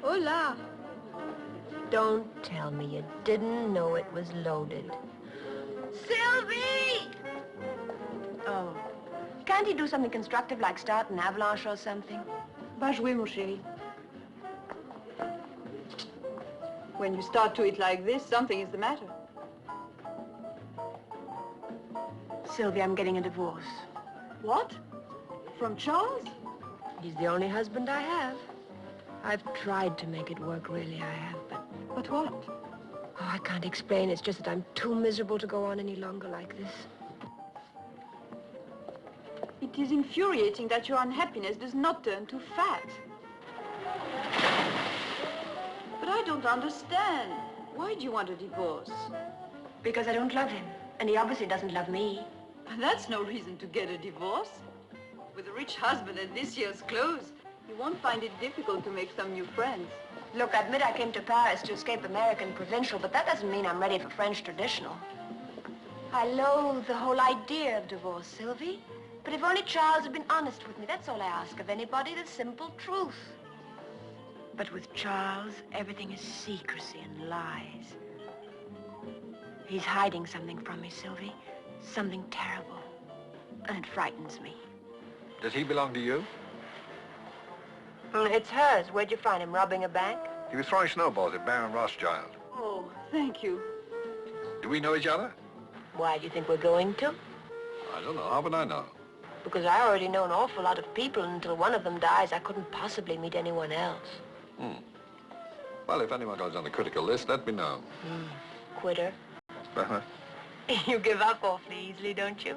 Hola. Don't tell me you didn't know it was loaded. Sylvie! Oh. Can't he do something constructive like start an avalanche or something? Va jouer, mon chéri. When you start to eat like this, something is the matter. Sylvie, I'm getting a divorce. What? From Charles? He's the only husband I have. I've tried to make it work, really, I have, but... But what? Oh, I can't explain. It's just that I'm too miserable to go on any longer like this. It is infuriating that your unhappiness does not turn to fat. But I don't understand. Why do you want a divorce? Because I don't love him, and he obviously doesn't love me. That's no reason to get a divorce. With a rich husband and this year's clothes, you won't find it difficult to make some new friends. Look, I admit I came to Paris to escape American provincial, but that doesn't mean I'm ready for French traditional. I loathe the whole idea of divorce, Sylvie. But if only Charles had been honest with me, that's all I ask of anybody, the simple truth. But with Charles, everything is secrecy and lies. He's hiding something from me, Sylvie. Something terrible. And it frightens me. Does he belong to you? It's hers. Where'd you find him? Robbing a bank? He was throwing snowballs at Baron Rothschild. Oh, thank you. Do we know each other? Why do you think we're going to? I don't know. How would I know? Because I already know an awful lot of people, and until one of them dies, I couldn't possibly meet anyone else. Well, if anyone goes on the critical list, let me know. Quitter. Uh-huh. You give up awfully easily, don't you?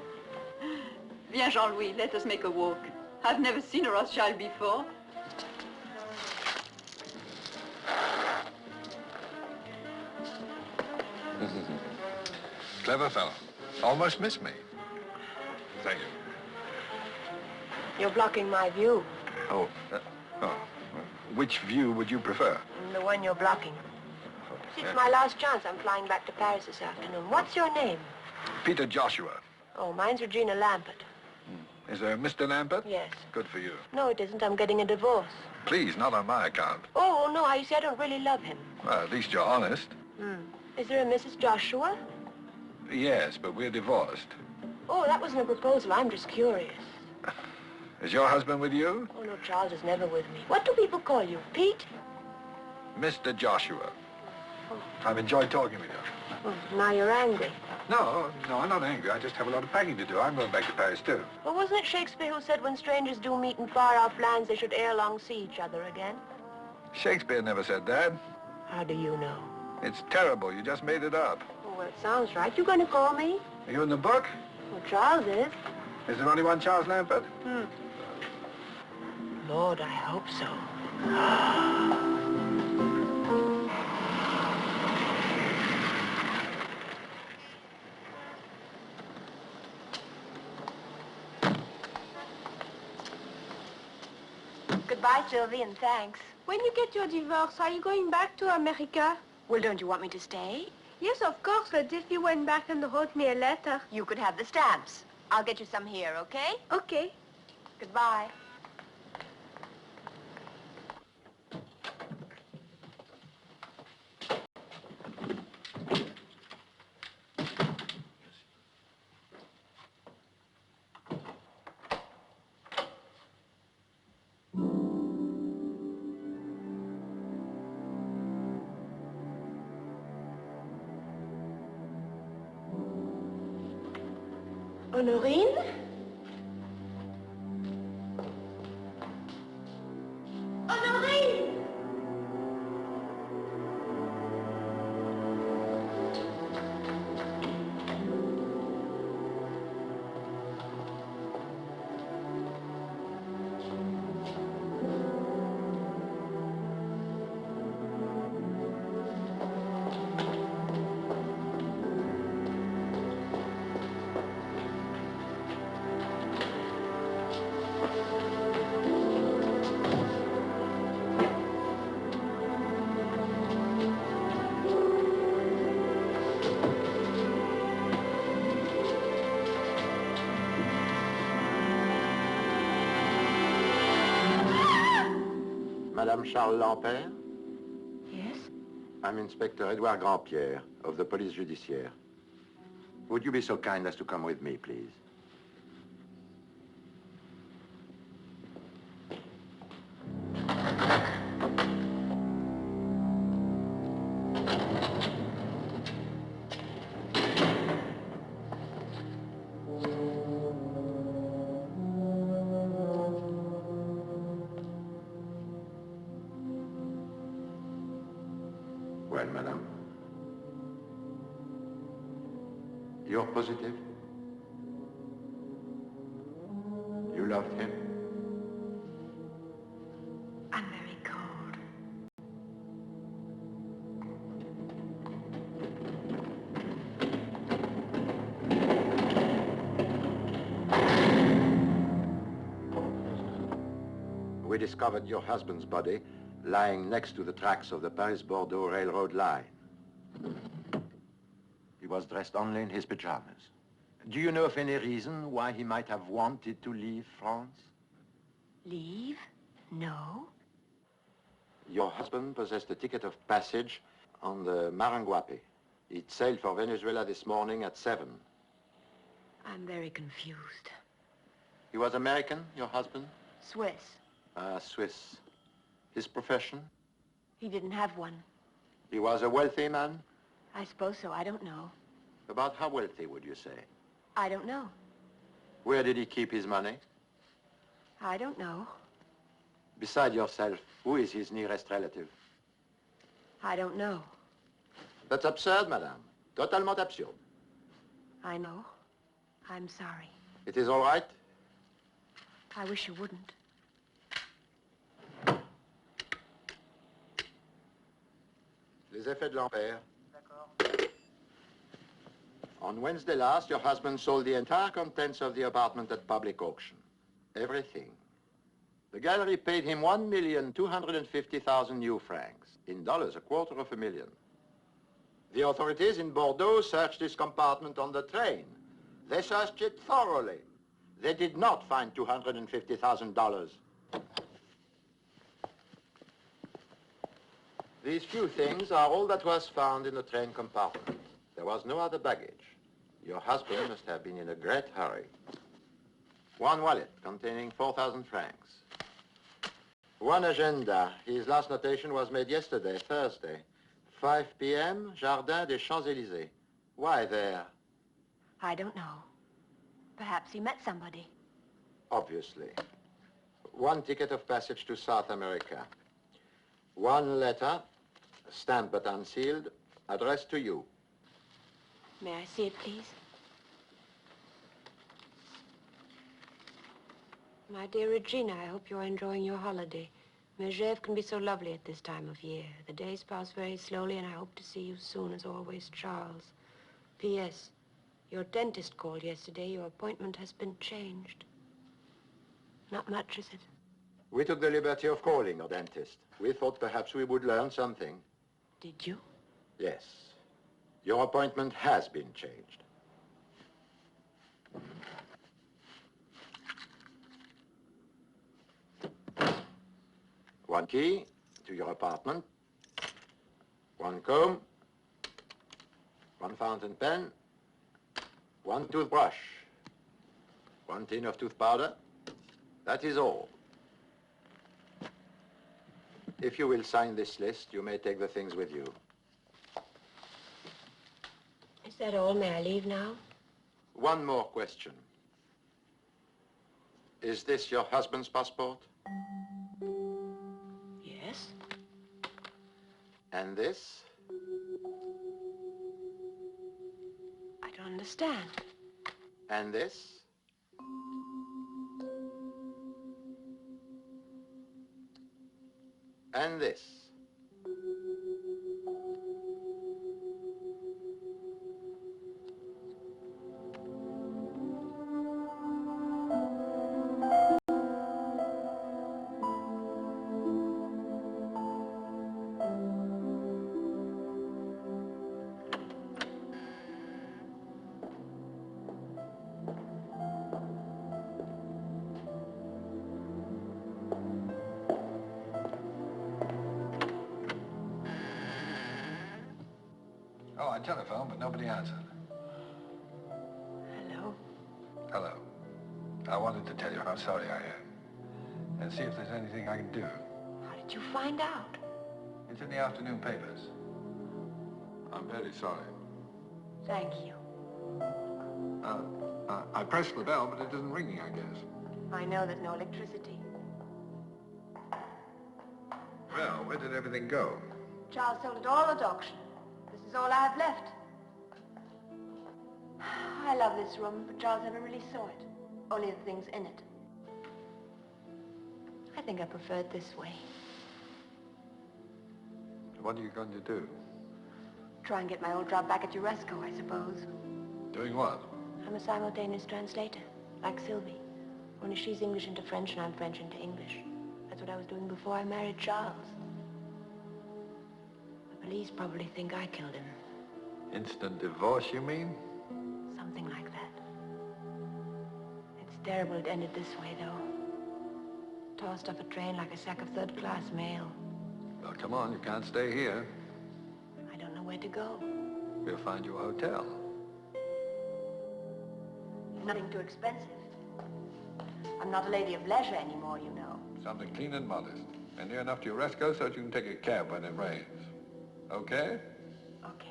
Viens, Jean-Louis, let us make a walk. I've never seen a Rothschild before. Clever fellow. Almost missed me. Thank you. You're blocking my view. Oh. Which view would you prefer? The one you're blocking. See, it's my last chance. I'm flying back to Paris this afternoon. What's your name? Peter Joshua. Oh, mine's Regina Lampert. Is there a Mr. Lambert? Yes. Good for you. No, it isn't. I'm getting a divorce. Please, not on my account. Oh, no, you see, I don't really love him. Well, at least you're honest. Is there a Mrs. Joshua? Yes, but we're divorced. Oh, that wasn't a proposal. I'm just curious. Is your husband with you? Oh, no, Charles is never with me. What do people call you? Pete? Mr. Joshua. I've enjoyed talking with you. Oh, now you're angry. No, I'm not angry. I just have a lot of packing to do. I'm going back to Paris, too. Well, wasn't it Shakespeare who said when strangers do meet in far-off lands, they should ere long see each other again? Shakespeare never said that. How do you know? It's terrible. You just made it up. Oh, well, it sounds right. You going to call me? Are you in the book? Well, Charles is. Is there only one Charles Lambert? Lord, I hope so. Goodbye, Sylvie, and thanks. When you get your divorce, are you going back to America? Well, don't you want me to stay? Yes, of course, but if you went back and wrote me a letter. You could have the stamps. I'll get you some here, okay? Okay. Goodbye. Honorine? Honorine! Madame Charles Lampère? Yes? I'm Inspector Edouard Grandpierre of the Police Judiciaire. Would you be so kind as to come with me, please? Well, madame. You're positive? You loved him? I'm very cold. We discovered your husband's body lying next to the tracks of the Paris-Bordeaux railroad line. He was dressed only in his pajamas. Do you know of any reason why he might have wanted to leave France? Leave? No. Your husband possessed a ticket of passage on the Maranguape. It sailed for Venezuela this morning at 7. I'm very confused. He was American, your husband? Swiss. Swiss. His profession? He didn't have one. He was a wealthy man? I suppose so. I don't know. About how wealthy, would you say? I don't know. Where did he keep his money? I don't know. Beside yourself, who is his nearest relative? I don't know. That's absurd, madame. Totalement absurde. I know. I'm sorry. It is all right? I wish you wouldn't. Les effets de l'ampère. On Wednesday last, your husband sold the entire contents of the apartment at public auction. Everything. The gallery paid him 1,250,000 new francs. In dollars, $250,000. The authorities in Bordeaux searched his compartment on the train. They searched it thoroughly. They did not find $250,000. These few things are all that was found in the train compartment. There was no other baggage. Your husband must have been in a great hurry. One wallet containing 4,000 francs. One agenda. His last notation was made yesterday, Thursday. 5 p.m., Jardin des Champs-Élysées. Why there? I don't know. Perhaps he met somebody. Obviously. One ticket of passage to South America. One letter, stamped but unsealed, addressed to you. May I see it, please? My dear Regina, I hope you're enjoying your holiday. Megève can be so lovely at this time of year. The days pass very slowly, and I hope to see you soon, as always, Charles. P.S. Your dentist called yesterday. Your appointment has been changed. Not much, is it? We took the liberty of calling your dentist. We thought perhaps we would learn something. Did you? Yes. Your appointment has been changed. One key to your apartment, one comb, one fountain pen, one toothbrush, one tin of tooth powder. That is all. If you will sign this list, you may take the things with you. Is that all? May I leave now? One more question. Is this your husband's passport? Yes. And this? I don't understand. And this? And this? I telephoned, but nobody answered. Hello? Hello. I wanted to tell you how sorry I am. And see if there's anything I can do. How did you find out? It's in the afternoon papers. I'm very sorry. Thank you. I pressed the bell, but it isn't ringing, I guess. I know there's no electricity. Well, where did everything go? Charles sold it all at auction. This is all I have left. I love this room, but Charles never really saw it. Only the things in it. I think I prefer it this way. What are you going to do? Try and get my old job back at Uresco, I suppose. Doing what? I'm a simultaneous translator, like Sylvie. Only she's English into French and I'm French into English. That's what I was doing before I married Charles. The police probably think I killed him. Instant divorce, you mean? Something like that. It's terrible it ended this way, though. Tossed off a train like a sack of third-class mail. Well, come on, you can't stay here. I don't know where to go. We'll find you a hotel. Nothing too expensive. I'm not a lady of leisure anymore, you know. Something clean and modest. And near enough to Uresco so that you can take a cab when it rains. Okay? Okay.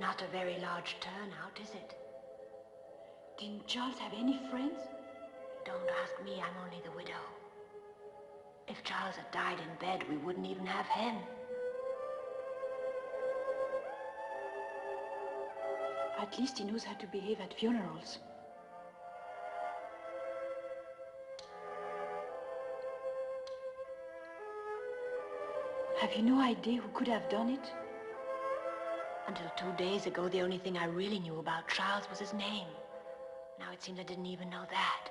Not a very large turnout, is it? Didn't Charles have any friends? Don't ask me, I'm only the widow. If Charles had died in bed, we wouldn't even have him. At least he knows how to behave at funerals. Have you no idea who could have done it? Until 2 days ago, the only thing I really knew about Charles was his name. Now it seems I didn't even know that.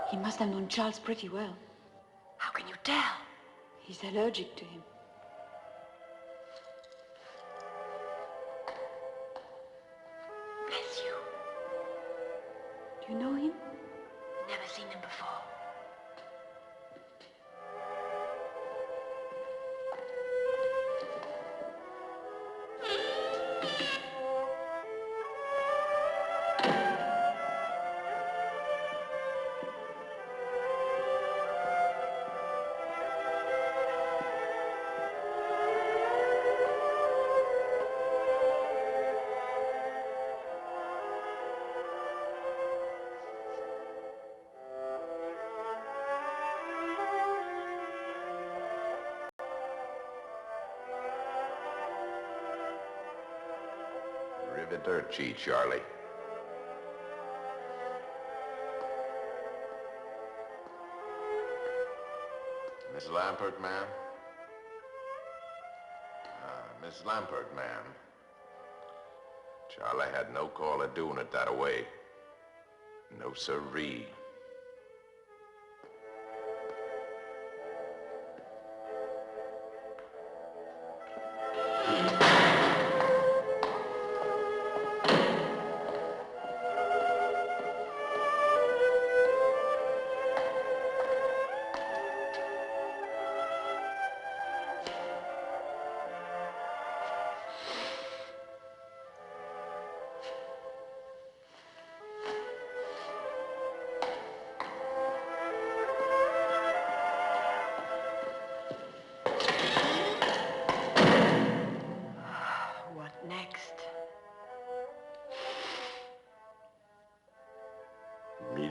He must have known Charles pretty well. How can you tell? He's allergic to him. Bless you. Do you know him? Never seen him before. Arrivederci, Charlie. Miss Lampert, ma'am? Miss Lampert, ma'am. Charlie had no call of doing it that way. No siree.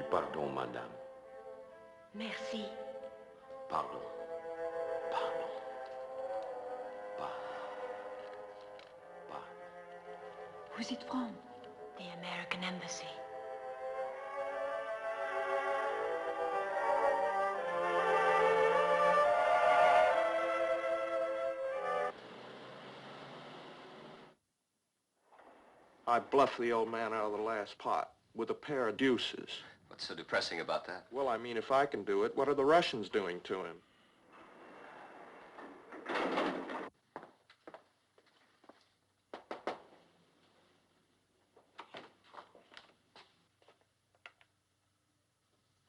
Pardon, madame. Merci. Pardon. Pardon. Pardon. Pardon. Who's it from? The American Embassy. I bluffed the old man out of the last pot with a pair of deuces. What's so depressing about that? Well, I mean, if I can do it, what are the Russians doing to him?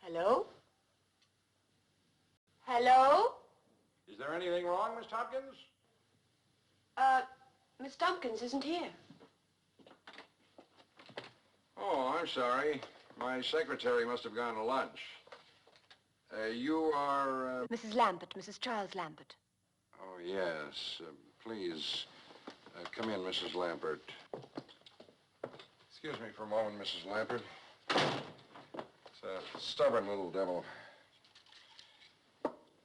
Hello? Hello? Is there anything wrong, Miss Tompkins? Miss Tompkins isn't here. Oh, I'm sorry. My secretary must have gone to lunch. You are, Mrs. Lambert, Mrs. Charles Lambert. Oh, yes. Please, come in, Mrs. Lambert. Excuse me for a moment, Mrs. Lambert. It's a stubborn little devil.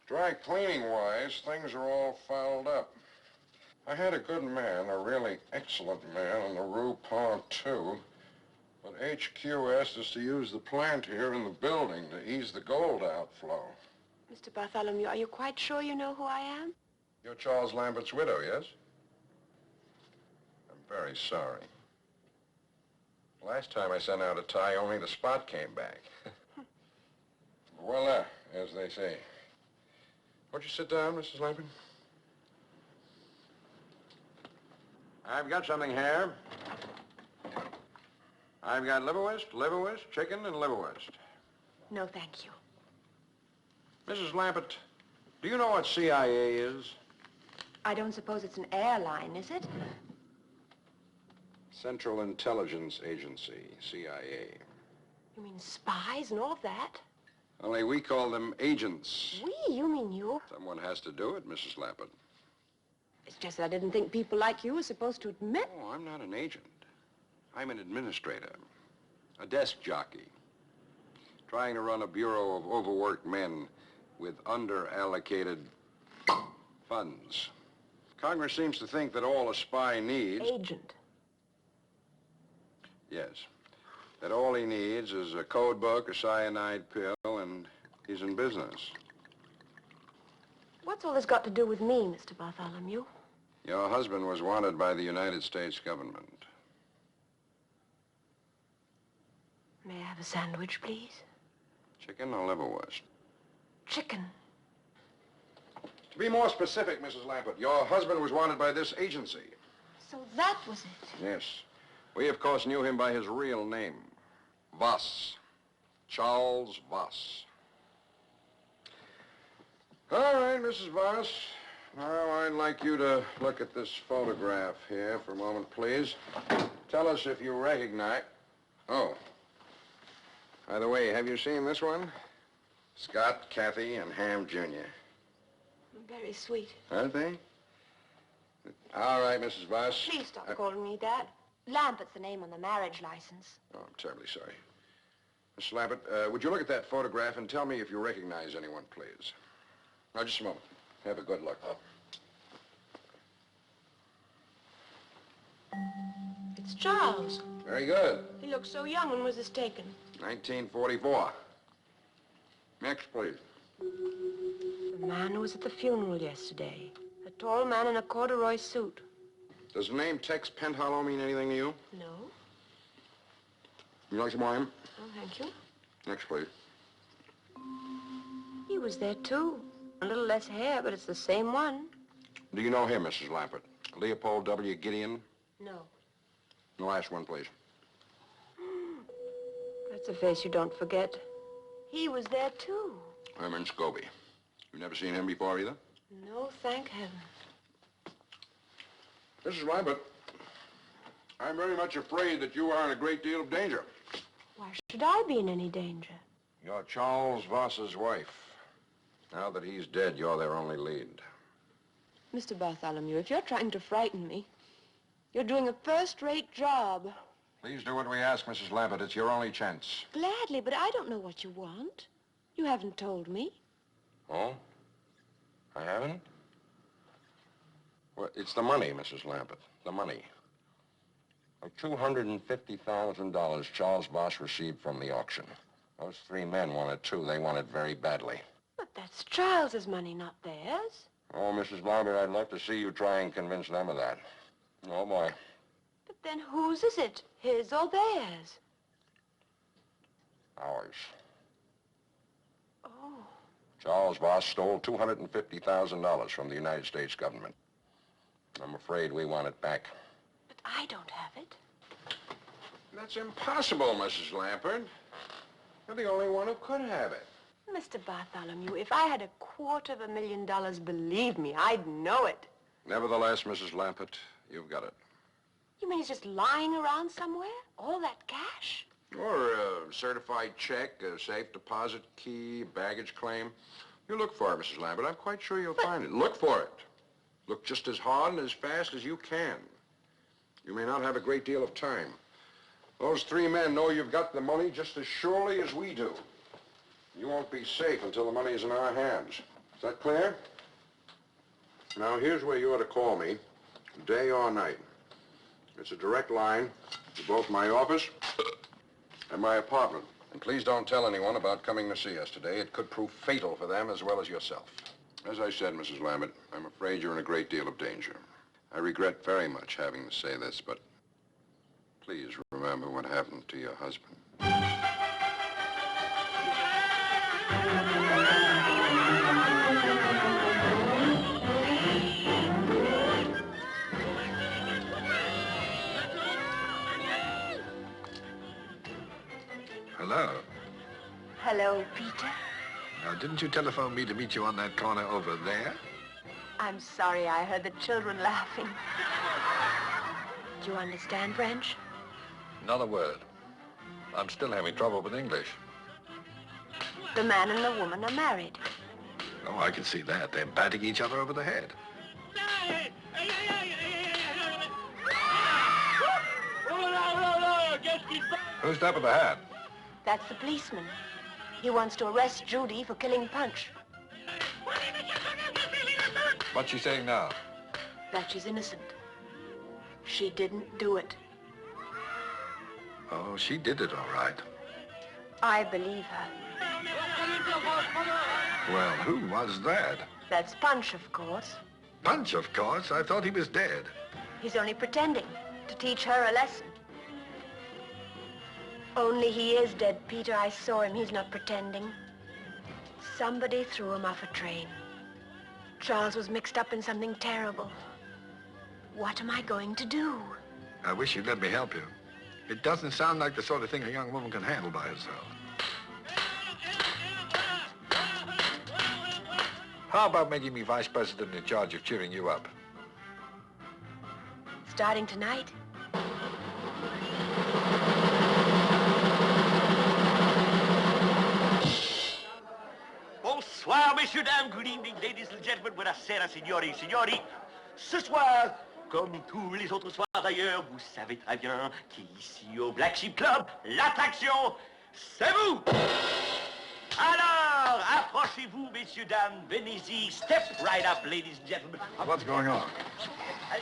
Dry cleaning-wise, things are all fouled up. I had a good man, a really excellent man, on the Rue Pont, too. But HQ asked us to use the plant here in the building to ease the gold outflow. Mr. Bartholomew, are you quite sure you know who I am? You're Charles Lambert's widow, yes? I'm very sorry. Last time I sent out a tie, only the spot came back. Voila, as they say. Won't you sit down, Mrs. Lambert? I've got something here. I've got liverwurst, chicken, and liverwurst. No, thank you. Mrs. Lambert, do you know what CIA is? I don't suppose it's an airline, is it? Central Intelligence Agency, CIA. You mean spies and all of that? Only we call them agents. We? You mean you? Someone has to do it, Mrs. Lambert. It's just that I didn't think people like you were supposed to admit. Oh, I'm not an agent. I'm an administrator, a desk jockey, trying to run a bureau of overworked men with under-allocated funds. Congress seems to think that all a spy needs... Agent. Yes. That all he needs is a code book, a cyanide pill, and he's in business. What's all this got to do with me, Mr. Bartholomew? Your husband was wanted by the United States government. May I have a sandwich, please? Chicken or liverwurst? Chicken. To be more specific, Mrs. Lambert, your husband was wanted by this agency. So that was it. Yes. We, of course, knew him by his real name. Voss. Charles Voss. All right, Mrs. Voss. Now, I'd like you to look at this photograph here for a moment, please. Tell us if you recognize... Oh. By the way, have you seen this one? Scott, Kathy, and Ham Jr. Very sweet. Aren't they? All right, Mrs. Voss. Please stop calling me that. Lambert's the name on the marriage license. Oh, I'm terribly sorry. Miss Lambert, would you look at that photograph and tell me if you recognize anyone, please? Now, just a moment. Have a good look. It's Charles. Very good. He looks so young. When was this taken? 1944. Next, please. The man who was at the funeral yesterday. A tall man in a corduroy suit. Does the name Tex Penhollow mean anything to you? No. You like some wine? Oh, thank you. Next, please. He was there, too. A little less hair, but it's the same one. Do you know him, Mrs. Lambert? Leopold W. Gideon? No. The last one, please. That's a face you don't forget. He was there, too. Herman Scobie. You've never seen him before, either? No, thank heaven. Mrs. Lambert, I'm very much afraid that you are in a great deal of danger. Why should I be in any danger? You're Charles Voss's wife. Now that he's dead, you're their only lead. Mr. Bartholomew, if you're trying to frighten me, you're doing a first-rate job. Please do what we ask, Mrs. Lambert. It's your only chance. Gladly, but I don't know what you want. You haven't told me. Oh? I haven't? Well, it's the money, Mrs. Lambert. The money. The $250,000 Charles Voss received from the auction. Those three men wanted too. They want it very badly. But that's Charles's money, not theirs. Oh, Mrs. Lambert, I'd love to see you try and convince them of that. Oh, boy. But Then whose is it? His or theirs? Ours. Oh. Charles Voss stole $250,000 from the United States government. I'm afraid we want it back. But I don't have it. That's impossible, Mrs. Lampert. You're the only one who could have it. Mr. Bartholomew, if I had $250,000, believe me, I'd know it. Nevertheless, Mrs. Lampert, you've got it. You mean it's just lying around somewhere? All that cash? Or a certified check, a safe deposit key, baggage claim. You look for it, Mrs. Lambert. I'm quite sure you'll find it. Look for it. Look just as hard and as fast as you can. You may not have a great deal of time. Those three men know you've got the money just as surely as we do. You won't be safe until the money's in our hands. Is that clear? Now, here's where you ought to call me, day or night. It's a direct line to both my office and my apartment. And please don't tell anyone about coming to see us today. It could prove fatal for them as well as yourself. As I said, Mrs. Lambert, I'm afraid you're in a great deal of danger. I regret very much having to say this, but please remember what happened to your husband. Hello. Hello, Peter. Now, didn't you telephone me to meet you on that corner over there? I'm sorry I heard the children laughing. Do you understand French? Not a word. I'm still having trouble with English. The man and the woman are married. Oh, I can see that. They're batting each other over the head. Who's that with the hat? That's the policeman. He wants to arrest Judy for killing Punch. What's she saying now? That she's innocent. She didn't do it. Oh, she did it all right. I believe her. Well, who was that? That's Punch, of course. Punch, of course. I thought he was dead. He's only pretending to teach her a lesson. Only he is dead, Peter. I saw him. He's not pretending. Somebody threw him off a train. Charles was mixed up in something terrible. What am I going to do? I wish you'd let me help you. It doesn't sound like the sort of thing a young woman can handle by herself. How about making me vice president in charge of cheering you up? Starting tonight? Bonsoir, messieurs, dames. Good evening, ladies and gentlemen. Buonasera, signori et signori. Ce soir, comme tous les autres soirs d'ailleurs, vous savez très bien qu'ici au Black Sheep Club, l'attraction, c'est vous. Alors, approchez-vous, messieurs, dames. Venez-y. Step right up, ladies and gentlemen. What's going on?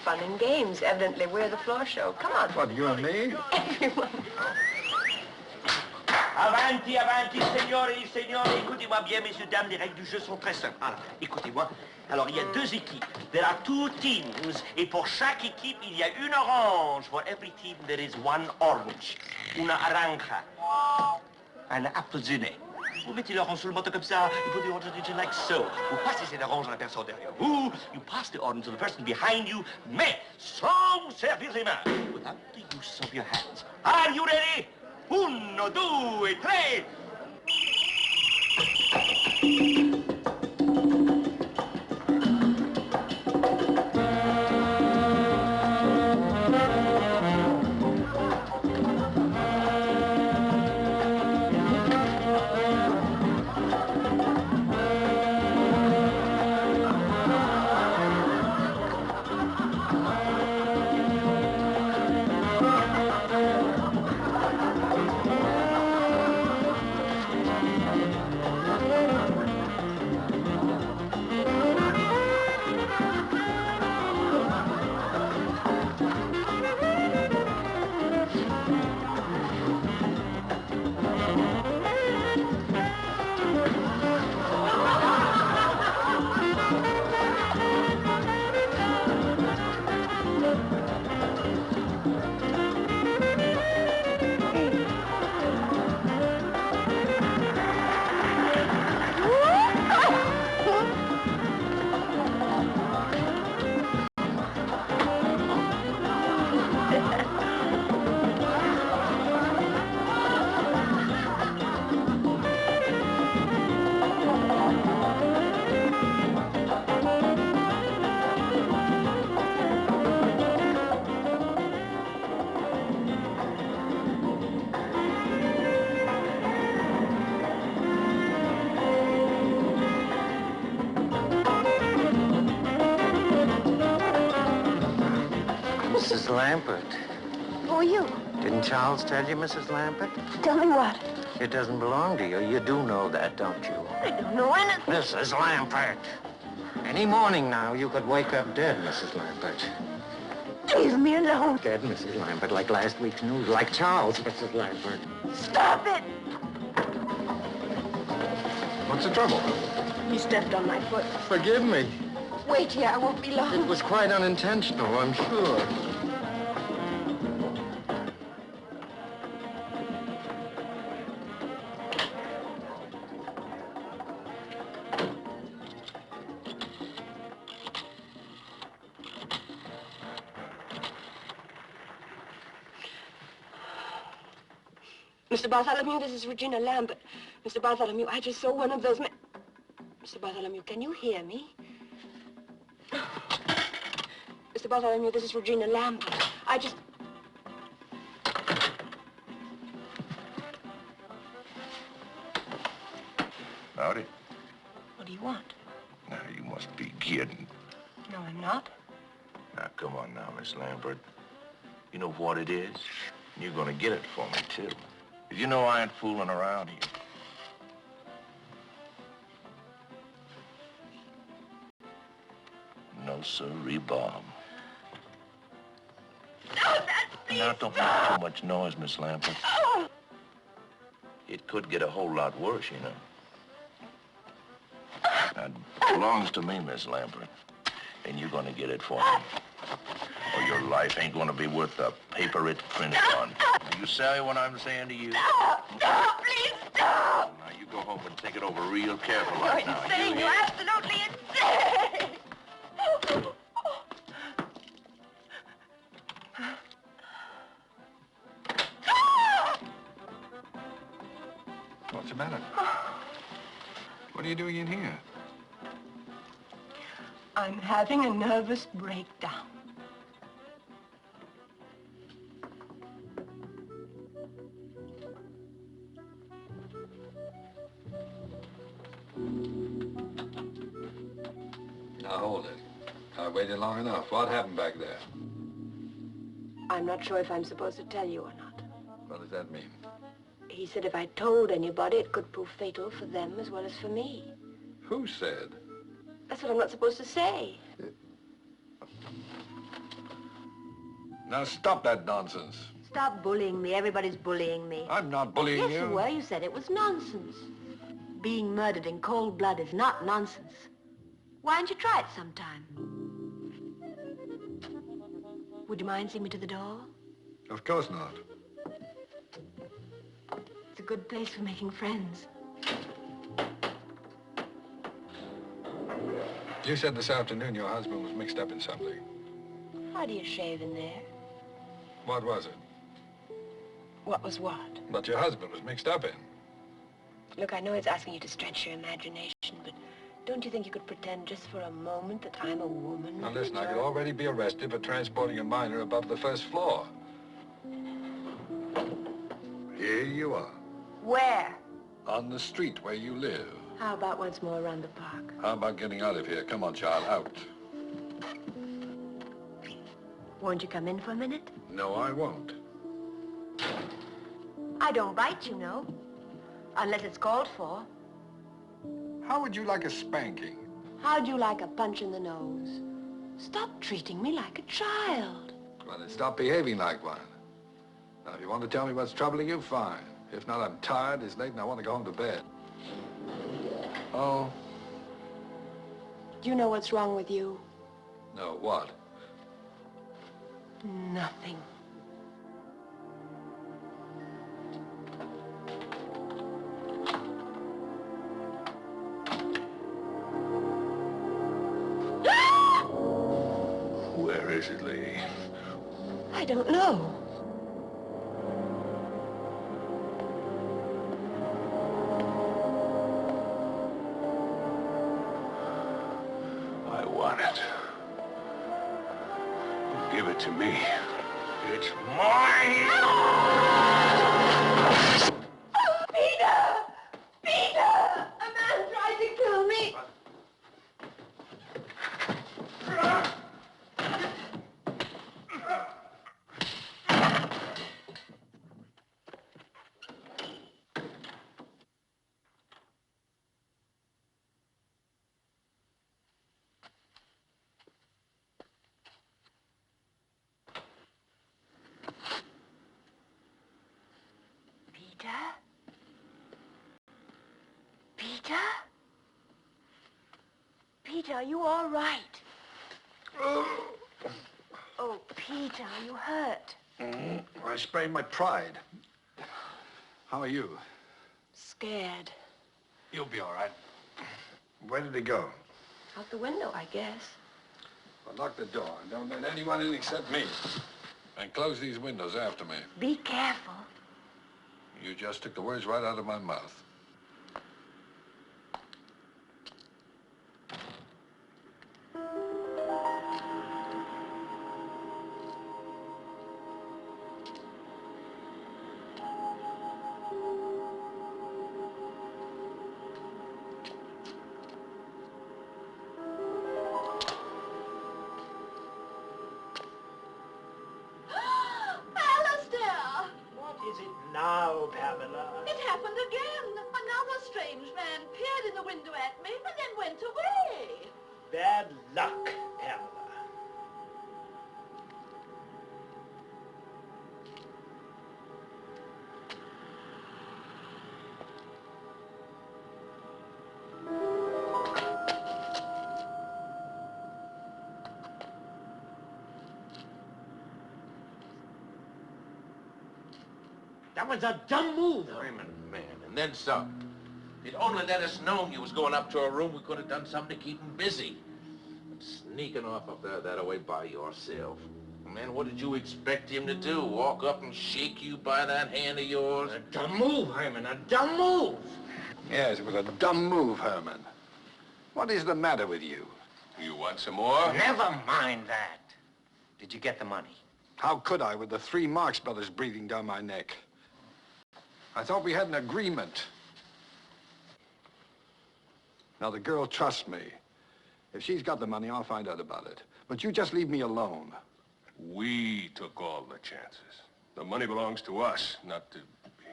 Fun and games. Evidently, we're the floor show. Come on. What, you and me? Everyone. Avanti, avanti, signori, signori. Écoutez-moi bien, messieurs, dames, les règles du jeu sont très simples. Alors, écoutez-moi. Alors, il y a deux équipes. There are two teams. Et pour chaque équipe, il y a une orange. For every team, there is one orange. Una naranja. Un appelsinet. Vous mettez l'orange sur le bâton comme ça. You put the orange on like so. Vous passez cette orange à la personne derrière vous. You pass the orange to the person behind you. Mais sans vous servir les mains. Without the use of your hands. Are you ready? 1, 2, 3. Lambert. Who are you? Didn't Charles tell you, Mrs. Lambert? Tell me what? It doesn't belong to you. You do know that, don't you? I don't know anything. Mrs. Lambert. Any morning now, you could wake up dead, Mrs. Lambert. Leave me alone. Dead, Mrs. Lambert, like last week's news, like Charles, Mrs. Lambert. Stop it! What's the trouble? He stepped on my foot. Forgive me. Wait here, I won't be long. It was quite unintentional, I'm sure. Mr. Bartholomew, this is Regina Lambert. Mr. Bartholomew, I just saw one of those men. Mr. Bartholomew, can you hear me? Mr. Bartholomew, this is Regina Lambert. I just... Howdy. What do you want? Now, you must be kidding. No, I'm not. Now, come on now, Miss Lambert. You know what it is? You're gonna get it for me, too. You know I ain't fooling around here. No, sirree, Bob. No, please. Now, don't make too much noise, Miss Lambert. Oh. It could get a whole lot worse, you know. Now, it belongs to me, Miss Lambert. And you're gonna get it for me. Or your life ain't gonna be worth the paper it's printed on. Do you say what I'm saying to you? Stop, please stop! Now, you go home and think it over real careful You're right now. insane, You you're hear? absolutely insane! What's the matter? What are you doing in here? I'm having a nervous breakdown. Now, hold it. I waited long enough. What happened back there? I'm not sure if I'm supposed to tell you or not. What does that mean? He said if I told anybody, it could prove fatal for them as well as for me. Who said? That's what I'm not supposed to say. Now, stop that nonsense. Stop bullying me. Everybody's bullying me. I'm not bullying Yes, you. you were. You said it was nonsense. Being murdered in cold blood is not nonsense. Why don't you try it sometime? Would you mind seeing me to the door? Of course not. It's a good place for making friends. You said this afternoon your husband was mixed up in something. How do you shave in there? What was it? What was what? What your husband was mixed up in. Look, I know it's asking you to stretch your imagination, but don't you think you could pretend just for a moment that I'm a woman? Now listen, I could already be arrested for transporting a minor above the first floor. Here you are. Where? On the street where you live. How about once more around the park? How about getting out of here? Come on, child, out. Won't you come in for a minute? No, I won't. I don't bite, you know. Unless it's called for. How would you like a spanking? How'd you like a punch in the nose? Stop treating me like a child. Well, then stop behaving like one. Now, if you want to tell me what's troubling you, fine. If not, I'm tired, it's late, and I want to go home to bed. Oh? Do you know what's wrong with you? No, what? Nothing. Where is it, lady? I don't know. I want it. Give it to me. It's mine! Peter! Peter! A man tried to kill me! Peter? Peter? Peter, are you all right? Oh, Peter, are you hurt? I sprained my pride. How are you? Scared. You'll be all right. Where did he go? Out the window, I guess. Well, lock the door and don't let anyone in except me. And close these windows after me. Be careful. You just took the words right out of my mouth. Now, Pamela. It happened again. Another strange man peered in the window at me and then went away. Bad luck, Pamela. That was a dumb move. Raymond, man, and then some. If you'd only let us know you was going up to a room, we could have done something to keep him busy. But sneaking off up there that way by yourself. Man, what did you expect him to do? Walk up and shake you by that hand of yours? A dumb move, Herman, a dumb move. Yes, it was a dumb move, Herman. What is the matter with you? You want some more? Never mind that. Did you get the money? How could I with the 3 Marx Brothers breathing down my neck? I thought we had an agreement. Now, the girl trusts me. If she's got the money, I'll find out about it. But you just leave me alone. We took all the chances. The money belongs to us, not to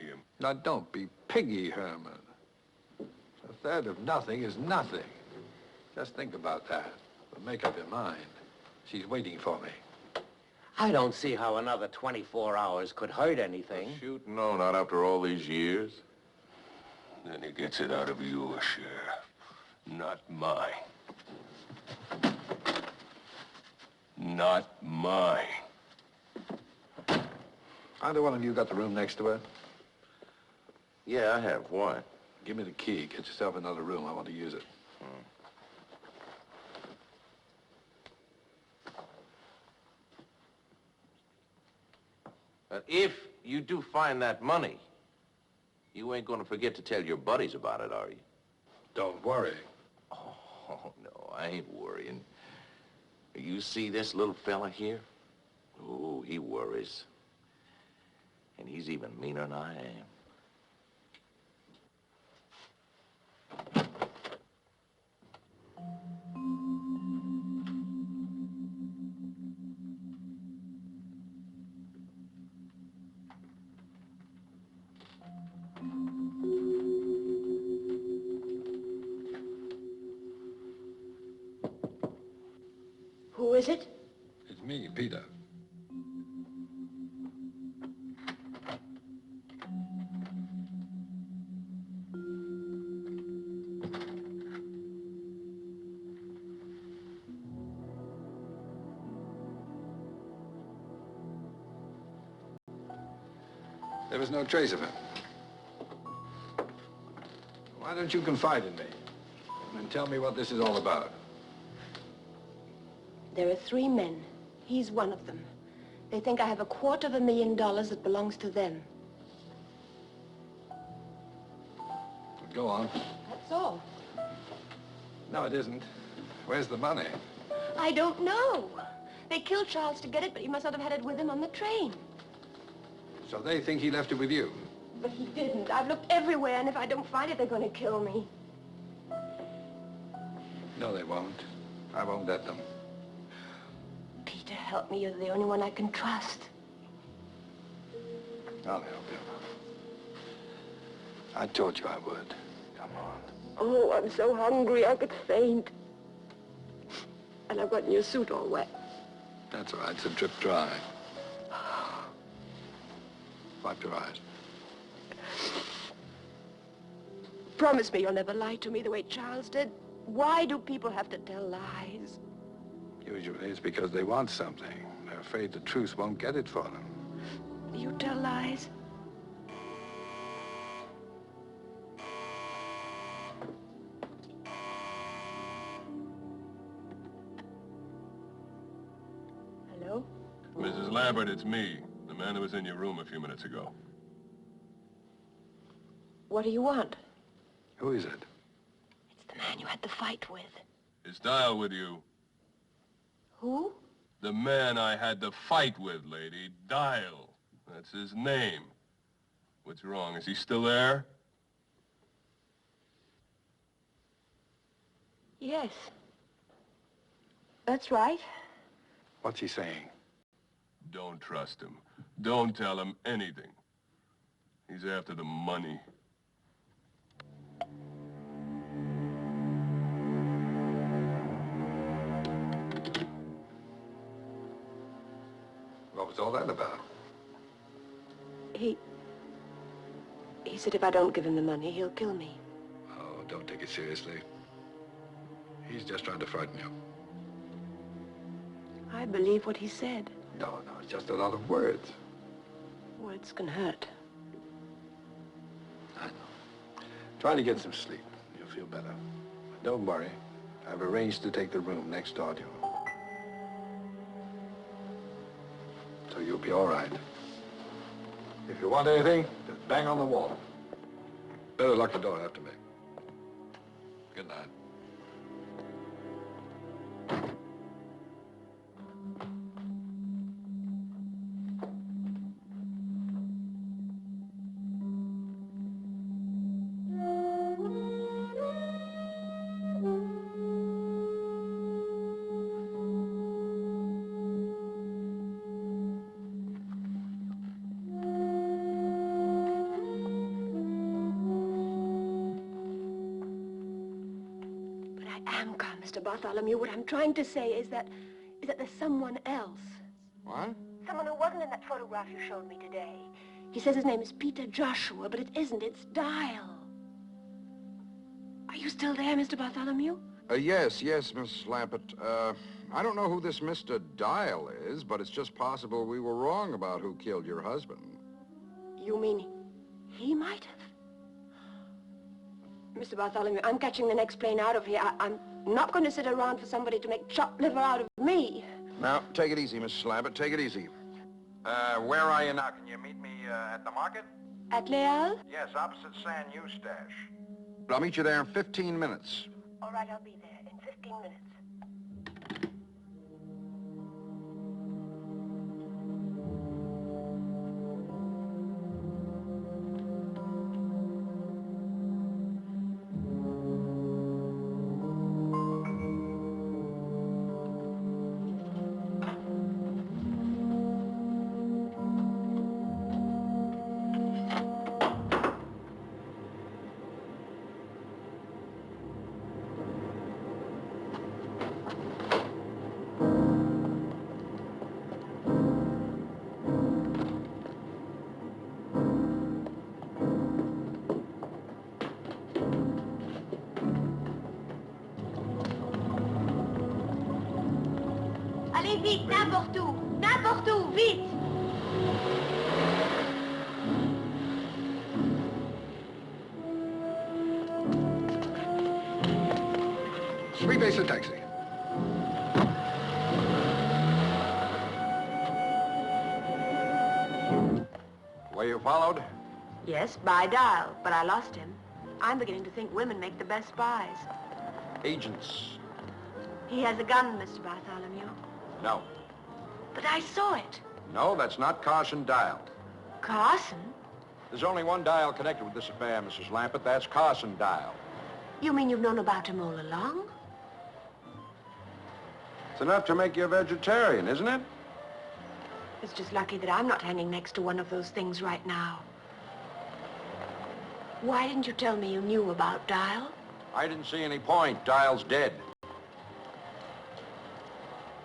him. Now, don't be piggy, Herman. A third of nothing is nothing. Just think about that. But make up your mind. She's waiting for me. I don't see how another 24 hours could hurt anything. Shoot, no, not after all these years. Then he gets it out of your share, not mine. Not mine. Either one of you got the room next to her? Yeah, I have. Why? Give me the key. Get yourself another room. I want to use it. But if you do find that money, you ain't gonna forget to tell your buddies about it, are you? Don't worry. Oh, no, I ain't worrying. You see this little fella here? Oh, he worries. And he's even meaner than I am. Who is it? It's me, Peter. There was no trace of him. Why don't you confide in me and tell me what this is all about? There are 3 men. He's one of them. They think I have $250,000 that belongs to them. Go on. That's all. No, it isn't. Where's the money? I don't know. They killed Charles to get it, but he must not have had it with him on the train. So they think he left it with you? But he didn't. I've looked everywhere, and if I don't find it, they're going to kill me. No, they won't. I won't let them. Peter, help me. You're the only one I can trust. I'll help you. I told you I would. Come on. Oh, I'm so hungry I could faint. And I've gotten your suit all wet. That's all right. It's a drip dry. Wipe your eyes. Promise me you'll never lie to me the way Charles did. Why do people have to tell lies? Usually it's because they want something. They're afraid the truth won't get it for them. You tell lies? Hello? Mrs. Lambert, it's me, the man who was in your room a few minutes ago. What do you want? Who is it? It's the man you had the fight with. Is Dial with you? Who? The man I had the fight with, lady. Dial. That's his name. What's wrong? Is he still there? Yes. That's right. What's he saying? Don't trust him. Don't tell him anything. He's after the money. What was all that about? He said if I don't give him the money, he'll kill me. Oh, don't take it seriously. He's just trying to frighten you. I believe what he said. No, it's just a lot of words. Words can hurt. I know. Try to get some sleep. You'll feel better. But don't worry. I've arranged to take the room next door to you. So you'll be all right. If you want anything, just bang on the wall. Better lock the door after me. Good night. Mr. Bartholomew, what I'm trying to say is that there's someone else. What? Someone who wasn't in that photograph you showed me today. He says his name is Peter Joshua, but it isn't. It's Dial. Are you still there, Mr. Bartholomew? Yes, Miss Lampert. I don't know who this Mr. Dial is, but it's just possible we were wrong about who killed your husband. You mean he might have? Mr. Bartholomew, I'm catching the next plane out of here. I'm not going to sit around for somebody to make chopped liver out of me. Now, take it easy, Miss Lampert. Take it easy. Where are you now? Can you meet me at the market? At Leal? Yes, opposite San Eustache. I'll meet you there in 15 minutes. All right, I'll be there in 15 minutes. Allez vite, n'importe où, vite! Three base and taxi. Were you followed? Yes, by Dial, but I lost him. I'm beginning to think women make the best spies. Agents. He has a gun, Mr. Bartholomew. No. But I saw it. No, that's not Carson Dial. Carson? There's only one Dial connected with this affair, Mrs. Lampert. That's Carson Dial. You mean you've known about him all along? It's enough to make you a vegetarian, isn't it? It's just lucky that I'm not hanging next to one of those things right now. Why didn't you tell me you knew about Dial? I didn't see any point. Dial's dead.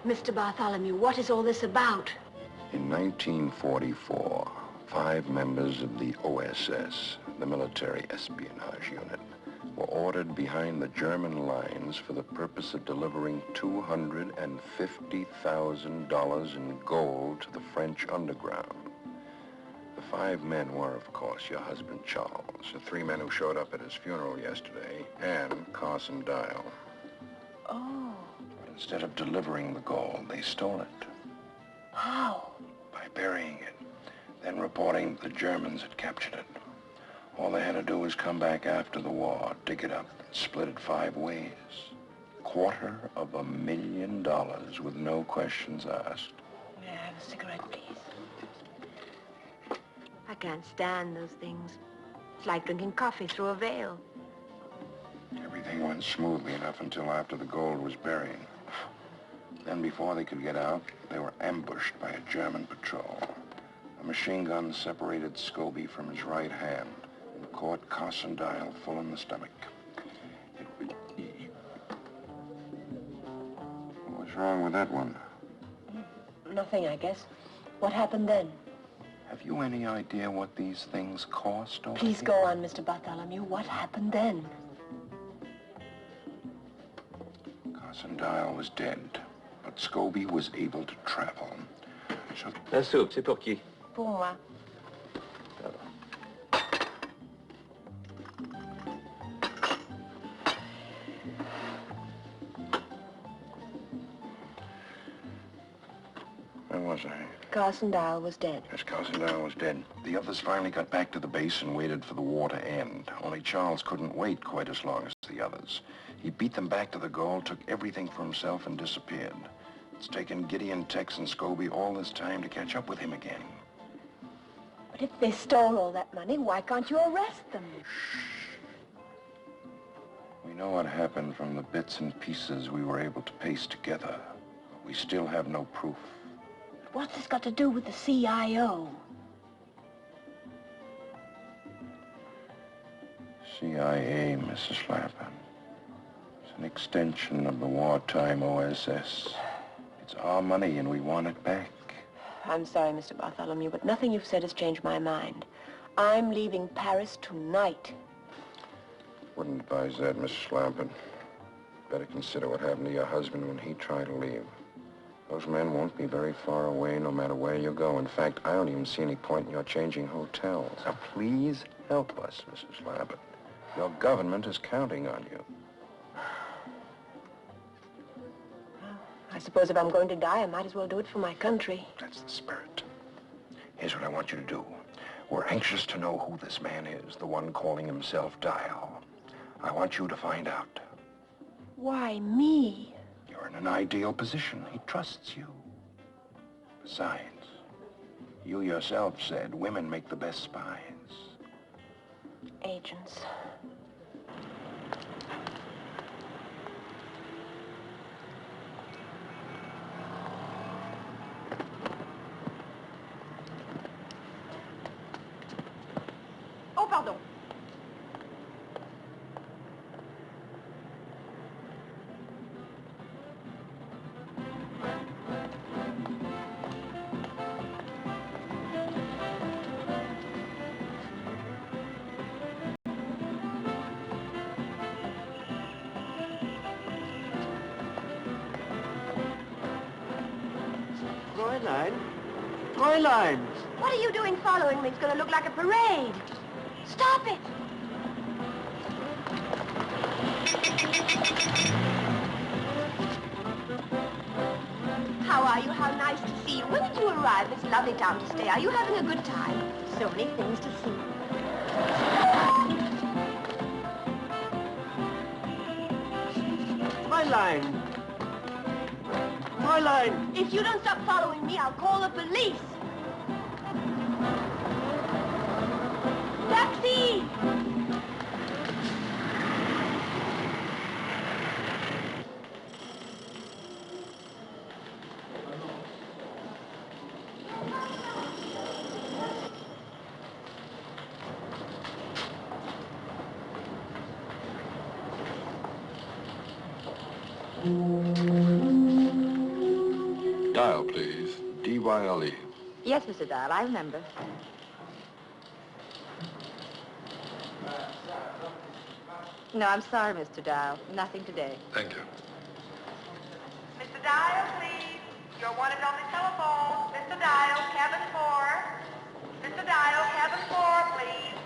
Mr. Bartholomew, what is all this about? In 1944, 5 members of the OSS, the military espionage unit, were ordered behind the German lines for the purpose of delivering $250,000 in gold to the French underground. The 5 men were, of course, your husband Charles, the 3 men who showed up at his funeral yesterday, and Carson Dial. Oh. But instead of delivering the gold, they stole it. How? By burying it, then reporting the Germans had captured it. All they had to do was come back after the war, dig it up, and split it 5 ways. $250,000 with no questions asked. May I have a cigarette, please? I can't stand those things. It's like drinking coffee through a veil. Everything went smoothly enough until after the gold was buried. Then before they could get out, they were ambushed by a German patrol. A machine gun separated Scobie from his right hand and caught Carson Dial full in the stomach. What's wrong with that one? Nothing, I guess. What happened then? Have you any idea what these things cost over Please here? go on, Mr. Bartholomew. What happened then? Carson Dial was dead, but Scobie was able to travel. So La soupe, c'est pour qui? Pour moi. where was I? Carson Dial was dead. Yes, Carson Dial was dead. The others finally got back to the base and waited for the war to end. Only Charles couldn't wait quite as long as the others. He beat them back to the goal, took everything for himself, and disappeared. It's taken Gideon, Tex, and Scobie all this time to catch up with him again. But if they stole all that money, why can't you arrest them? We know what happened from the bits and pieces we were able to paste together. But we still have no proof. What's this got to do with the CIO? CIA, Mrs. Lappin. It's an extension of the wartime OSS. It's our money and we want it back. I'm sorry, Mr. Bartholomew, but nothing you've said has changed my mind. I'm leaving Paris tonight. Wouldn't advise that, Mrs. Lappin. Better consider what happened to your husband when he tried to leave. Those men won't be very far away no matter where you go. In fact, I don't even see any point in your changing hotels. Now, please help us, Mrs. Lappin. Your government is counting on you. I suppose if I'm going to die, I might as well do it for my country. That's the spirit. Here's what I want you to do. We're anxious to know who this man is, the one calling himself Dial. I want you to find out. Why me? You're in an ideal position. He trusts you. Besides, you yourself said women make the best spies. Agents. Oh, pardon. Fräulein? Fräulein! What are you doing following me? It's going to look like a parade. Stop it! How are you? How nice to see you. When did you arrive? It's a lovely town to stay. Are you having a good time? So many things to see. Fräulein! Fräulein! If you don't stop following me, I'll call the police. Taxi! Dial, please. D-Y-L-E. Yes, Mr. Dial, I remember. No, I'm sorry, Mr. Dial. Nothing today. Thank you. Mr. Dial, please. You're wanted on the telephone. Mr. Dial, cabin 4. Mr. Dial, cabin 4, please.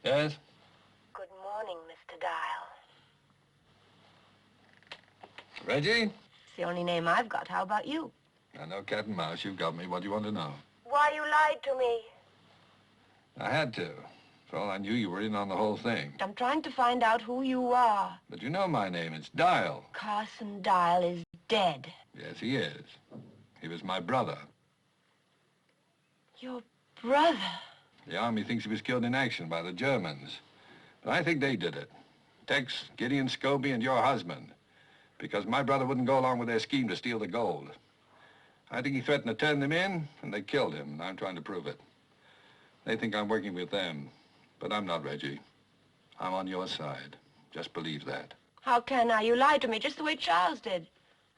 Yes? Good morning, Mr. Dial. Reggie? It's the only name I've got. How about you? I know cat and mouse. You've got me. What do you want to know? Why you lied to me? I had to. For all I knew, you were in on the whole thing. I'm trying to find out who you are. But you know my name. It's Dial. Carson Dial is dead. Yes, he is. He was my brother. Your brother? The Army thinks he was killed in action by the Germans. But I think they did it. Tex, Gideon Scobie, and your husband. Because my brother wouldn't go along with their scheme to steal the gold. I think he threatened to turn them in, and they killed him, and I'm trying to prove it. They think I'm working with them, but I'm not, Reggie. I'm on your side. Just believe that. How can I? You lied to me just the way Charles did,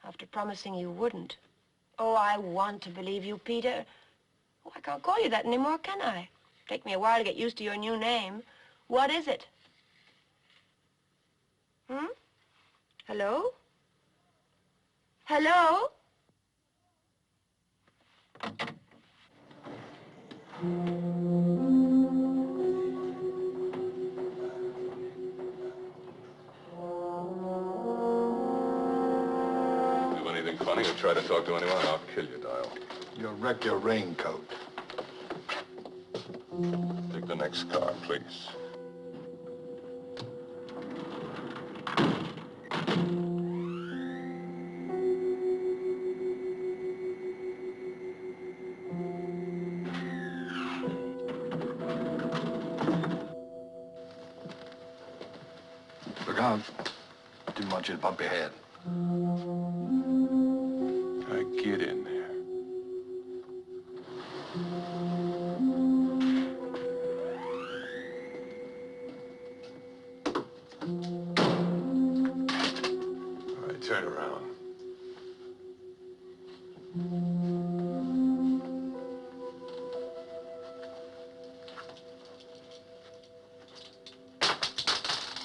after promising you wouldn't. Oh, I want to believe you, Peter. Oh, I can't call you that anymore, can I? Take me a while to get used to your new name. What is it? Hello? Hello? Do anything funny or try to talk to anyone, I'll kill you, Dial. You'll wreck your raincoat. Take the next car, please. Look out. Didn't want you to bump your head. Get in there. All right, turn around.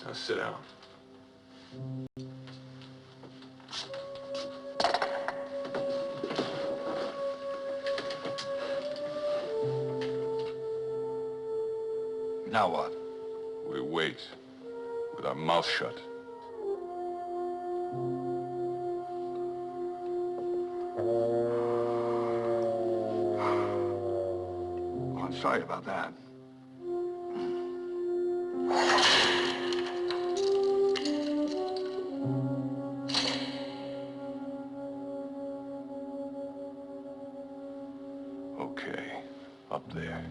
Now sit down. Now what? We wait, with our mouth shut. Oh, I'm sorry about that. Okay, up there.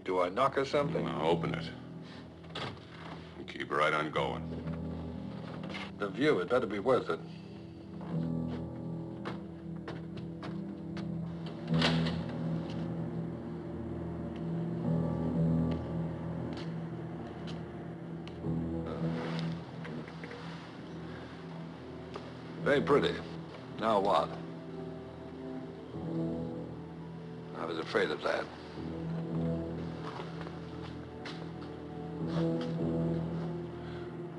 Do I knock or something? Now open it. And keep right on going. The view, it better be worth it. Very pretty. Now what? I was afraid of that.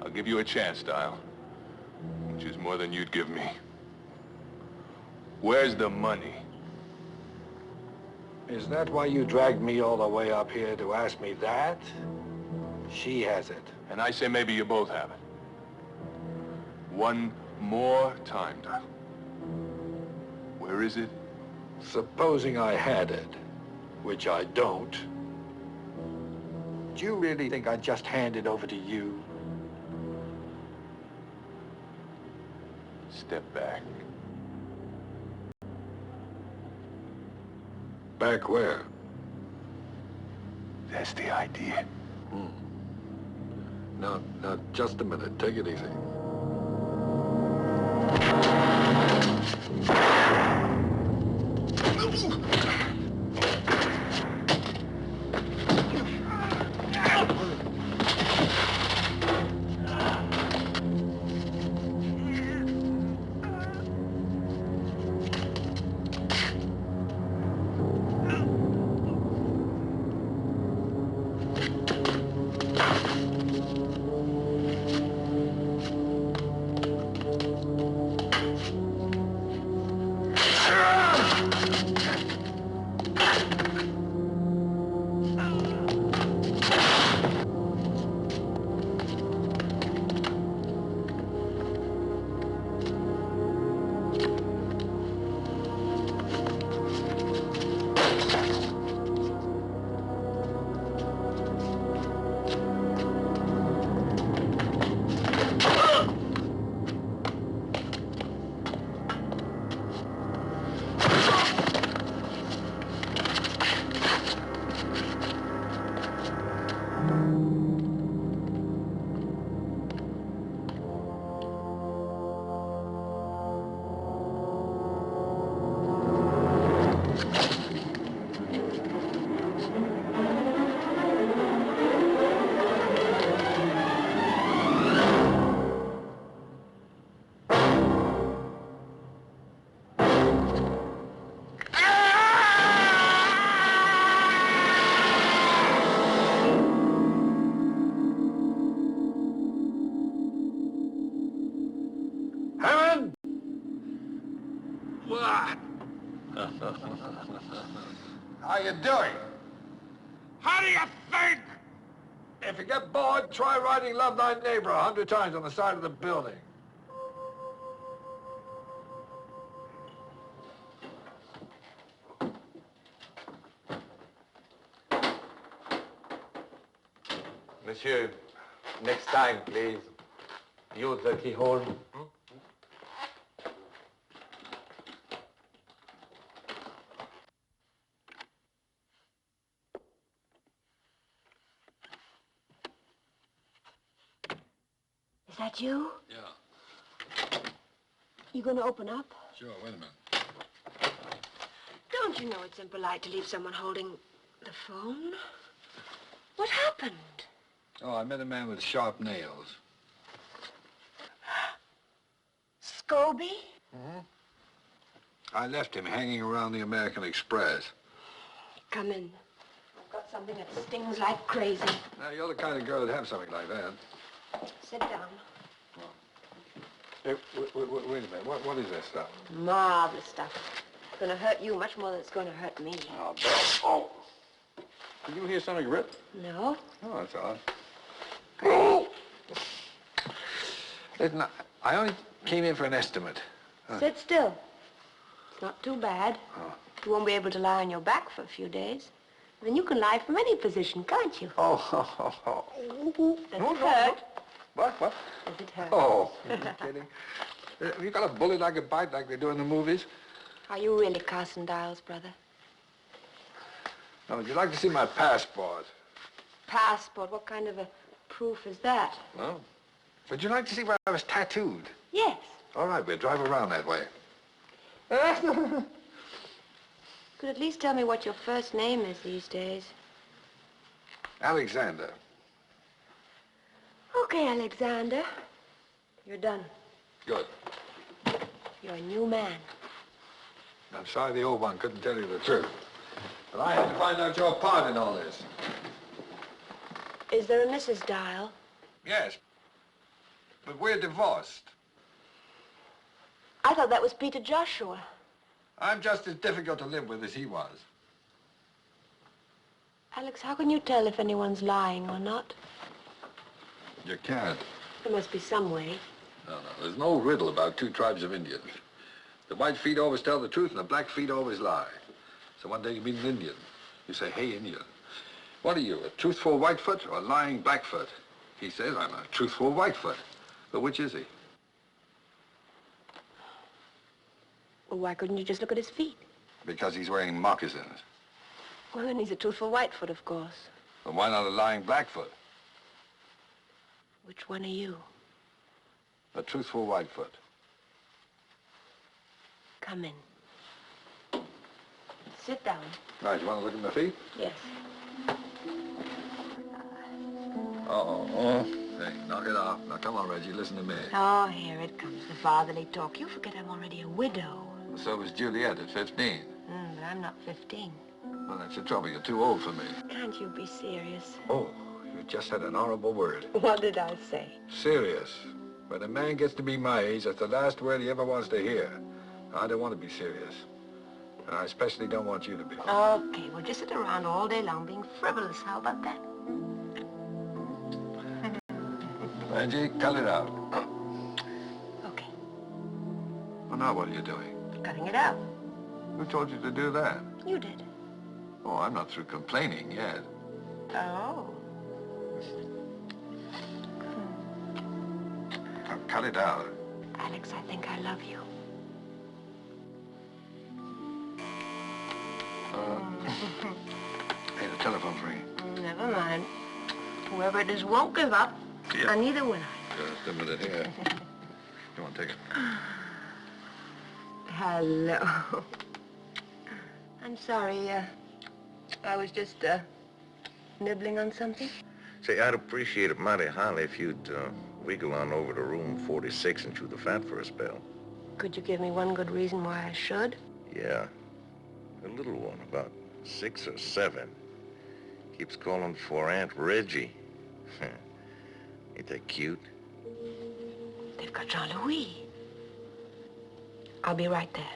I'll give you a chance, Dial. Which is more than you'd give me. Where's the money? Is that why you dragged me all the way up here to ask me that? She has it. And I say maybe you both have it. One more time, Dial. Where is it? Supposing I had it, which I don't, do you really think I'd just hand it over to you? Step back. Back where? That's the idea. Now, just a minute. Take it easy. are you doing? How do you think? If you get bored, try writing Love Thy Neighbor 100 times on the side of the building. Monsieur, next time, please, use the keyhole. Is that you? Yeah. You gonna open up? Sure, wait a minute. Don't you know it's impolite to leave someone holding the phone? What happened? Oh, I met a man with sharp nails. Scobie? Mm-hmm. I left him hanging around the American Express. Come in. I've got something that stings like crazy. Now, you're the kind of girl that'd have something like that. Sit down. Hey, wait a minute. What is this stuff? Marvelous stuff. It's gonna hurt you much more than it's gonna hurt me. Oh, oh. Did you hear something rip? No. Oh, that's odd. Oh! Listen, I only came in for an estimate. Sit still. It's not too bad. Oh. You won't be able to lie on your back for a few days. Then you can lie from any position, can't you? Oh. Does it hurt? What? Does it hurt? Oh, are you kidding? Have you got a bullet I could bite like they do in the movies? Are you really Carson Dials, brother? Now, would you like to see my passport? Passport? What kind of a proof is that? Well, would you like to see where I was tattooed? Yes. All right, we'll drive around that way. Could at least tell me what your first name is these days. Alexander. Okay, Alexander. You're done. Good. You're a new man. I'm sorry the old one couldn't tell you the truth. But I had to find out your part in all this. Is there a Mrs. Dial? Yes. But we're divorced. I thought that was Peter Joshua. I'm just as difficult to live with as he was. Alex, how can you tell if anyone's lying or not? You can't. There must be some way. No. There's no riddle about two tribes of Indians. The white feet always tell the truth and the black feet always lie. So one day you meet an Indian. You say, hey, Indian. What are you, a truthful Whitefoot or a lying Blackfoot? He says, I'm a truthful Whitefoot. But which is he? Well, why couldn't you just look at his feet? Because he's wearing moccasins. Well, then he's a truthful Whitefoot, of course. But why not a lying Blackfoot? Which one are you? A truthful Whitefoot. Come in. Sit down. Right, you want to look at my feet? Yes. Uh-oh. Hey, knock it off. Now, come on, Reggie, listen to me. Oh, here it comes, the fatherly talk. You forget I'm already a widow. So was Juliet at 15. But I'm not 15. Well, that's the trouble. You're too old for me. Can't you be serious? Oh, you just said an horrible word. What did I say? Serious. When a man gets to be my age, that's the last word he ever wants to hear. I don't want to be serious. And I especially don't want you to be. Okay, we'll just sit around all day long being frivolous. How about that? Angie, cut it out. Okay. Well, now what are you doing? Cutting it out. Who told you to do that? You did. Oh, I'm not through complaining yet. Oh. Now, cut it out. Alex, I think I love you. Hey, the telephone's ringing. Never mind. Whoever it is won't give up. Yeah. And neither will I. Just a minute here. You want to take it? Hello. I'm sorry, I was just, nibbling on something. Say, I'd appreciate it mighty highly if you'd wiggle on over to room 46 and chew the fat for a spell. Could you give me one good reason why I should? Yeah. A little one, about 6 or 7. Keeps calling for Aunt Reggie. Ain't that cute? They've got Jean-Louis. I'll be right there.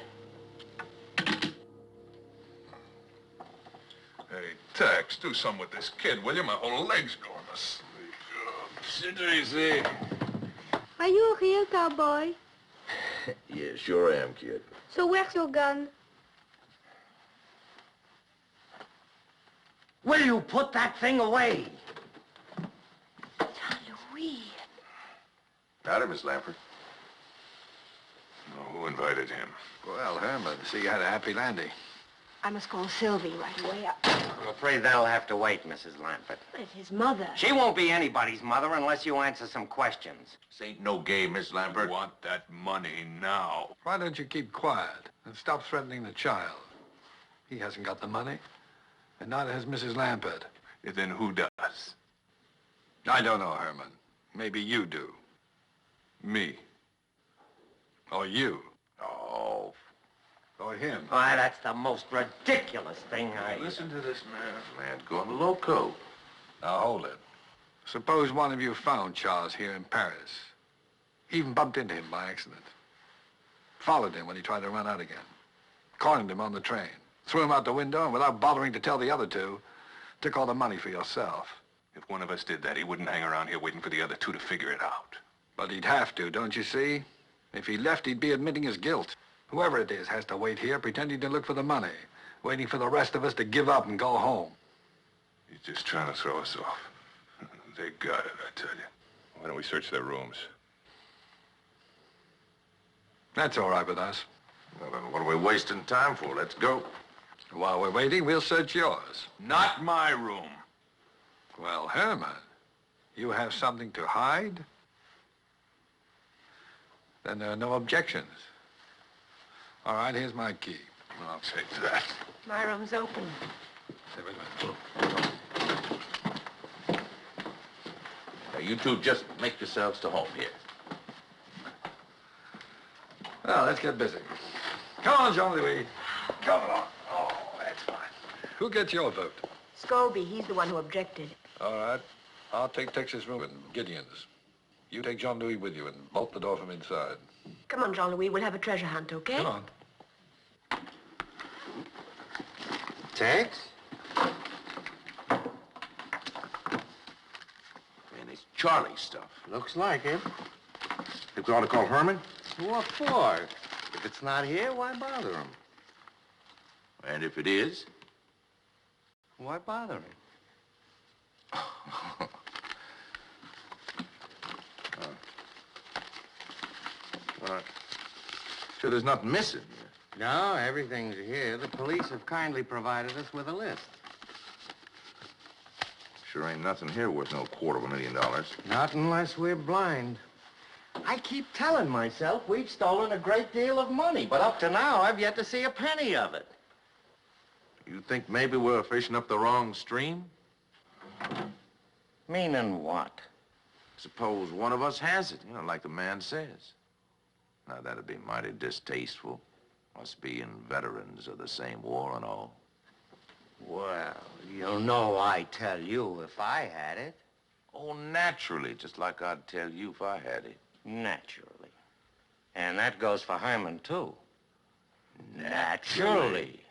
Hey, Tex, do something with this kid, will you? My whole leg's going to sleep. Sit easy. Are you a real cowboy? Yeah, sure am, kid. So where's your gun? Will you put that thing away? Louis. Howdy, Miss Lampert. Oh, who invited him? Well, Herman, see you had a happy landing. I must call Sylvie right away. I'm afraid that'll have to wait, Mrs. Lampert. It's his mother. She won't be anybody's mother unless you answer some questions. This ain't no game, Miss Lambert. I want that money now. Why don't you keep quiet and stop threatening the child? He hasn't got the money, and neither has Mrs. Lampert. Then who does? I don't know, Herman. Maybe you do. Me. Or you. Oh. Or him. Why, that's the most ridiculous thing Listen to this man. Man's going loco. Now, hold it. Suppose one of you found Charles here in Paris. Even bumped into him by accident. Followed him when he tried to run out again. Cornered him on the train. Threw him out the window, and without bothering to tell the other two, took all the money for yourself. If one of us did that, he wouldn't hang around here waiting for the other two to figure it out. But he'd have to, don't you see? If he left, he'd be admitting his guilt. Whoever it is has to wait here, pretending to look for the money, waiting for the rest of us to give up and go home. He's just trying to throw us off. They got it, I tell you. Why don't we search their rooms? That's all right with us. Well, then what are we wasting time for? Let's go. While we're waiting, we'll search yours. Not my room. Well, Herman, you have something to hide? Then there are no objections. All right, here's my key. I'll take that. My room's open. Hey, wait a minute. Now, you two just make yourselves to home here. Well, let's get busy. Come on, Jean-Louis. Come on. Oh, that's fine. Who gets your vote? Scobie, he's the one who objected. All right. I'll take Texas room and Gideon's. You take Jean-Louis with you and bolt the door from inside. Come on, Jean-Louis, we'll have a treasure hunt, okay? Come on. Tex? Man, it's Charlie's stuff. Looks like it. Think we ought to call Herman? What for? If it's not here, why bother him? And if it is? Why bother him? Sure there's nothing missing. No, everything's here. The police have kindly provided us with a list. Sure ain't nothing here worth no $250,000. Not unless we're blind. I keep telling myself we've stolen a great deal of money, but up to now, I've yet to see a penny of it. You think maybe we're fishing up the wrong stream? Meaning what? Suppose one of us has it, like the man says. Now, that'd be mighty distasteful, us being veterans of the same war and all. Well, you know I'd tell you if I had it. Oh, naturally, just like I'd tell you if I had it. Naturally. And that goes for Herman, too. Naturally.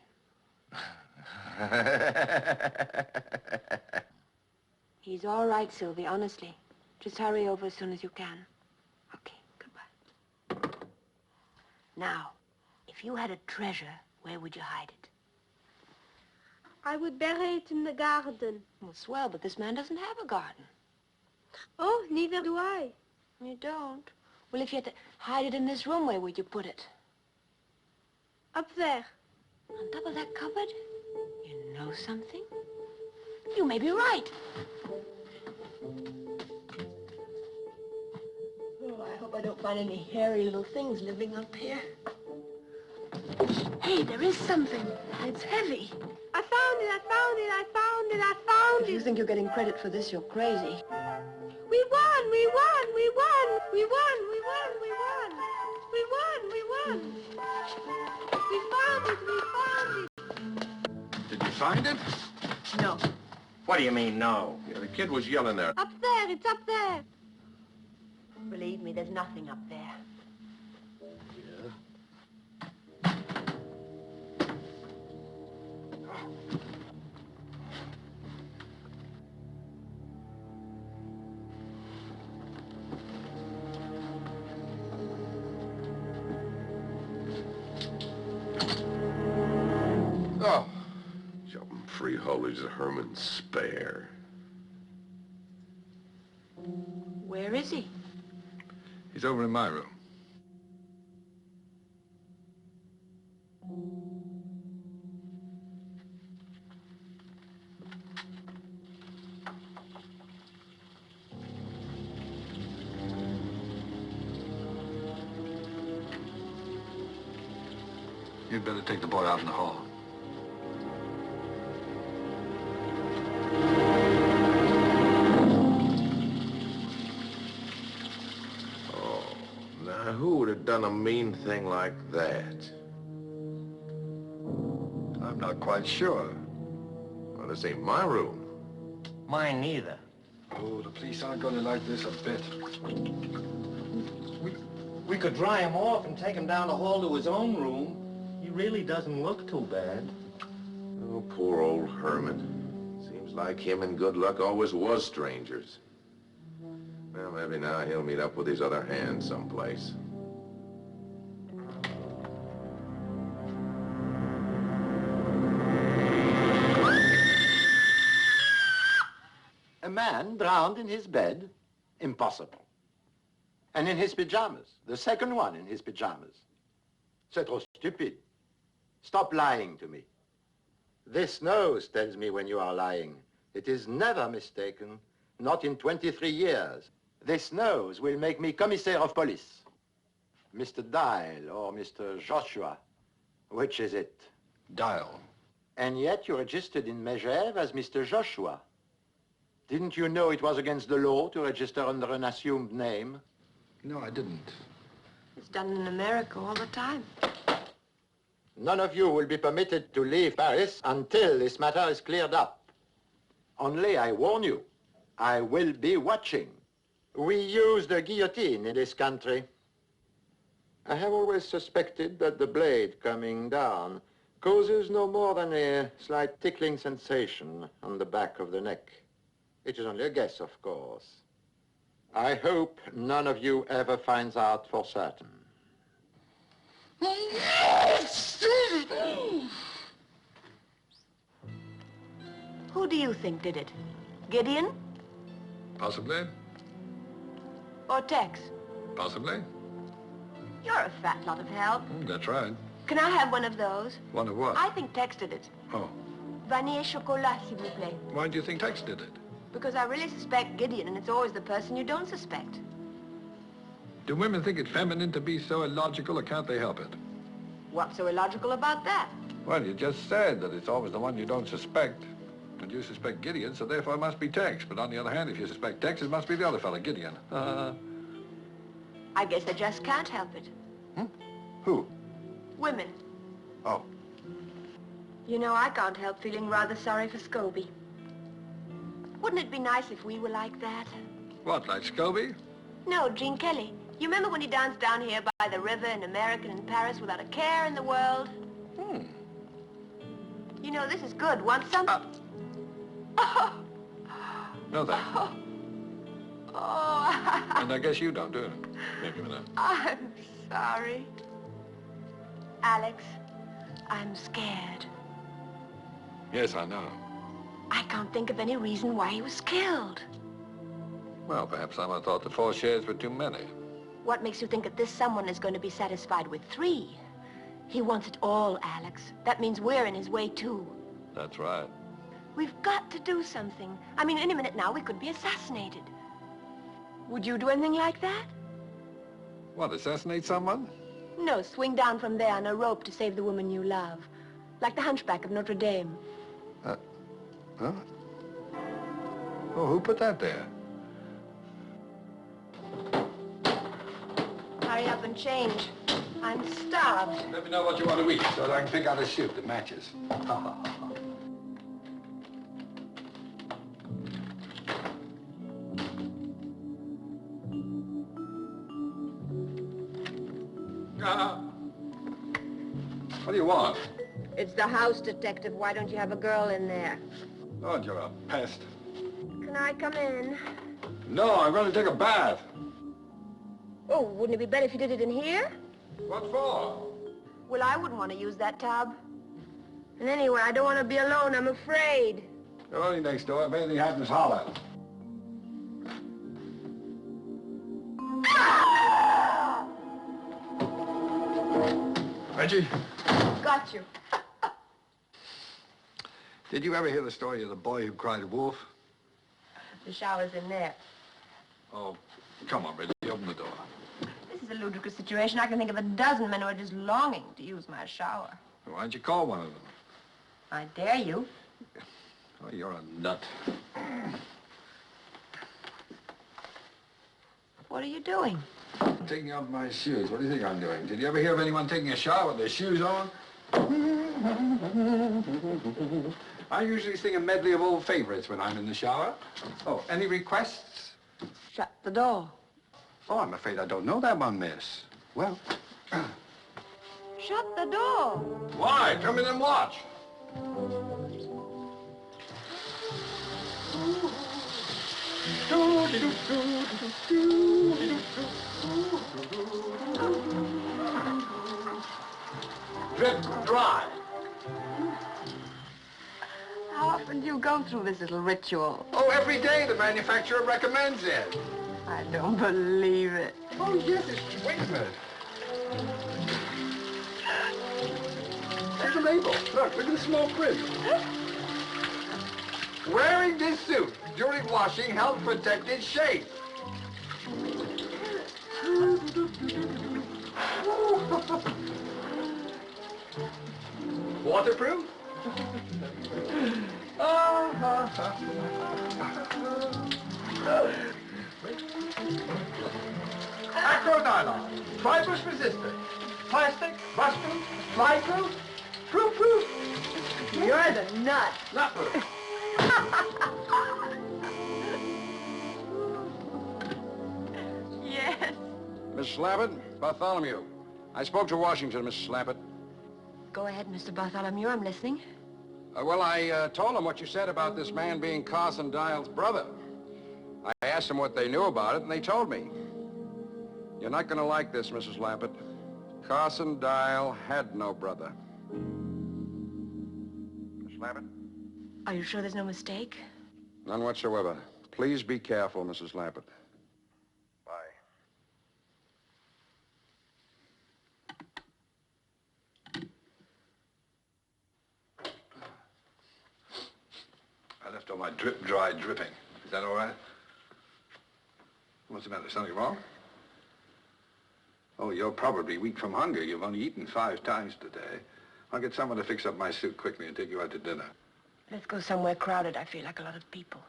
He's all right, Sylvie, honestly. Just hurry over as soon as you can. Okay, goodbye. Now, if you had a treasure, where would you hide it? I would bury it in the garden. Well, swell, but this man doesn't have a garden. Oh, neither do I. You don't? Well, if you had to hide it in this room, where would you put it? Up there. On top of that cupboard? You know something? You may be right. Oh, I hope I don't find any hairy little things living up here. Hey, there is something. It's heavy. I found it, I found it, I found it, I found it. If you think you're getting credit for this, you're crazy. We won, we won, we won, we won, we won, we won. We won, we won. We found it, we found it. Did you find it? No. What do you mean, no? Yeah, the kid was yelling there. Up there, it's up there. Believe me, there's nothing up there. freeholders of Herman's spare. Where is he? He's over in my room. You'd better take the boy out in the hall. Oh, now who would have done a mean thing like that? I'm not quite sure. Well, this ain't my room. Mine neither. Oh, the police aren't going to like this a bit. We could dry him off and take him down the hall to his own room. He really doesn't look too bad. Oh, poor old Herman. Seems like him and Good Luck always was strangers. Well, maybe now he'll meet up with his other hand someplace. A man drowned in his bed? Impossible. And in his pajamas. The second one in his pajamas. C'est trop stupid. Stop lying to me. This nose tells me when you are lying. It is never mistaken, not in 23 years. This nose will make me commissaire of police. Mr. Dial or Mr. Joshua, which is it? Dial. And yet you registered in Megève as Mr. Joshua. Didn't you know it was against the law to register under an assumed name? No, I didn't. It's done in America all the time. None of you will be permitted to leave Paris until this matter is cleared up. Only I warn you, I will be watching. We use the guillotine in this country. I have always suspected that the blade coming down causes no more than a slight tickling sensation on the back of the neck. It is only a guess, of course. I hope none of you ever finds out for certain. Who do you think did it? Gideon Possibly. or Tex? Possibly. You're a fat lot of help. That's right. Can I have one of those? One of what? I think Tex did it. Oh. Vanille chocolat, s'il vous plaît. Why do you think Tex did it? Because I really suspect Gideon, and it's always the person you don't suspect. Do women think it feminine to be so illogical, or can't they help it? What's so illogical about that? Well, you just said that it's always the one you don't suspect. And you suspect Gideon, so therefore it must be Tex. But on the other hand, if you suspect Tex, it must be the other fellow, Gideon. I guess they just can't help it. Who? Women. Oh. You know, I can't help feeling rather sorry for Scobie. Wouldn't it be nice if we were like that? What, like Scobie? No, Gene Kelly. You remember when he danced down here by the river in America and in Paris without a care in the world? You know, this is good. Want some? No, thanks. Oh. And I guess you don't, do you? Maybe not. I'm sorry. Alex, I'm scared. Yes, I know. I can't think of any reason why he was killed. Well, perhaps someone thought the 4 shares were too many. What makes you think that this someone is going to be satisfied with 3? He wants it all, Alex. That means we're in his way, too. That's right. We've got to do something. I mean, any minute now, we could be assassinated. Would you do anything like that? What, assassinate someone? No, swing down from there on a rope to save the woman you love. Like the hunchback of Notre Dame. Huh? Oh, who put that there? Hurry up and change. I'm starved. Let me know what you want to eat so that I can pick out a suit that matches. What do you want? It's the house detective. Why don't you have a girl in there? Oh, you're a pest. Can I come in? No, I'm going to take a bath. Oh, wouldn't it be better if you did it in here? What for? Well, I wouldn't want to use that tub. And anyway, I don't want to be alone. I'm afraid. You're only next door. If anything happens, holler. Reggie? Got you. Did you ever hear the story of the boy who cried wolf? The shower's in there. Oh, come on, Reggie. Open the door. This is a ludicrous situation. I can think of a dozen men who are just longing to use my shower. Why don't you call one of them? I dare you. Oh, you're a nut. What are you doing? I'm taking off my shoes. What do you think I'm doing? Did you ever hear of anyone taking a shower with their shoes on? I usually sing a medley of old favorites when I'm in the shower. Oh, any requests? Shut the door. Oh, I'm afraid I don't know that one, miss. Well... Shut the door. Why? Come in and watch. Drip dry. How often do you go through this little ritual? Oh, every day the manufacturer recommends it. I don't believe it. Oh, yes, it's... Wait a minute. There's a label. Look at the small print. Wearing this suit during washing helps protect its shape. Waterproof? Acronylon, fibrous resistant, plastic, rust-proof, fly-proof, proof. You're the nut. Nut-proof. Yes. Miss Slappett, Bartholomew. I spoke to Washington, Miss Slappett. Go ahead, Mr. Bartholomew. I'm listening. Well, I told him what you said about this man being Carson Dial's brother. I asked them what they knew about it, and they told me. You're not going to like this, Mrs. Lappett. Carson Dial had no brother. Miss Lappett? Are you sure there's no mistake? None whatsoever. Please be careful, Mrs. Lappett. Bye. I left all my drip dry dripping. Is that all right? What's the matter? Something wrong? Oh, you're probably weak from hunger. You've only eaten 5 times today. I'll get someone to fix up my suit quickly and take you out to dinner. Let's go somewhere crowded. I feel like a lot of people.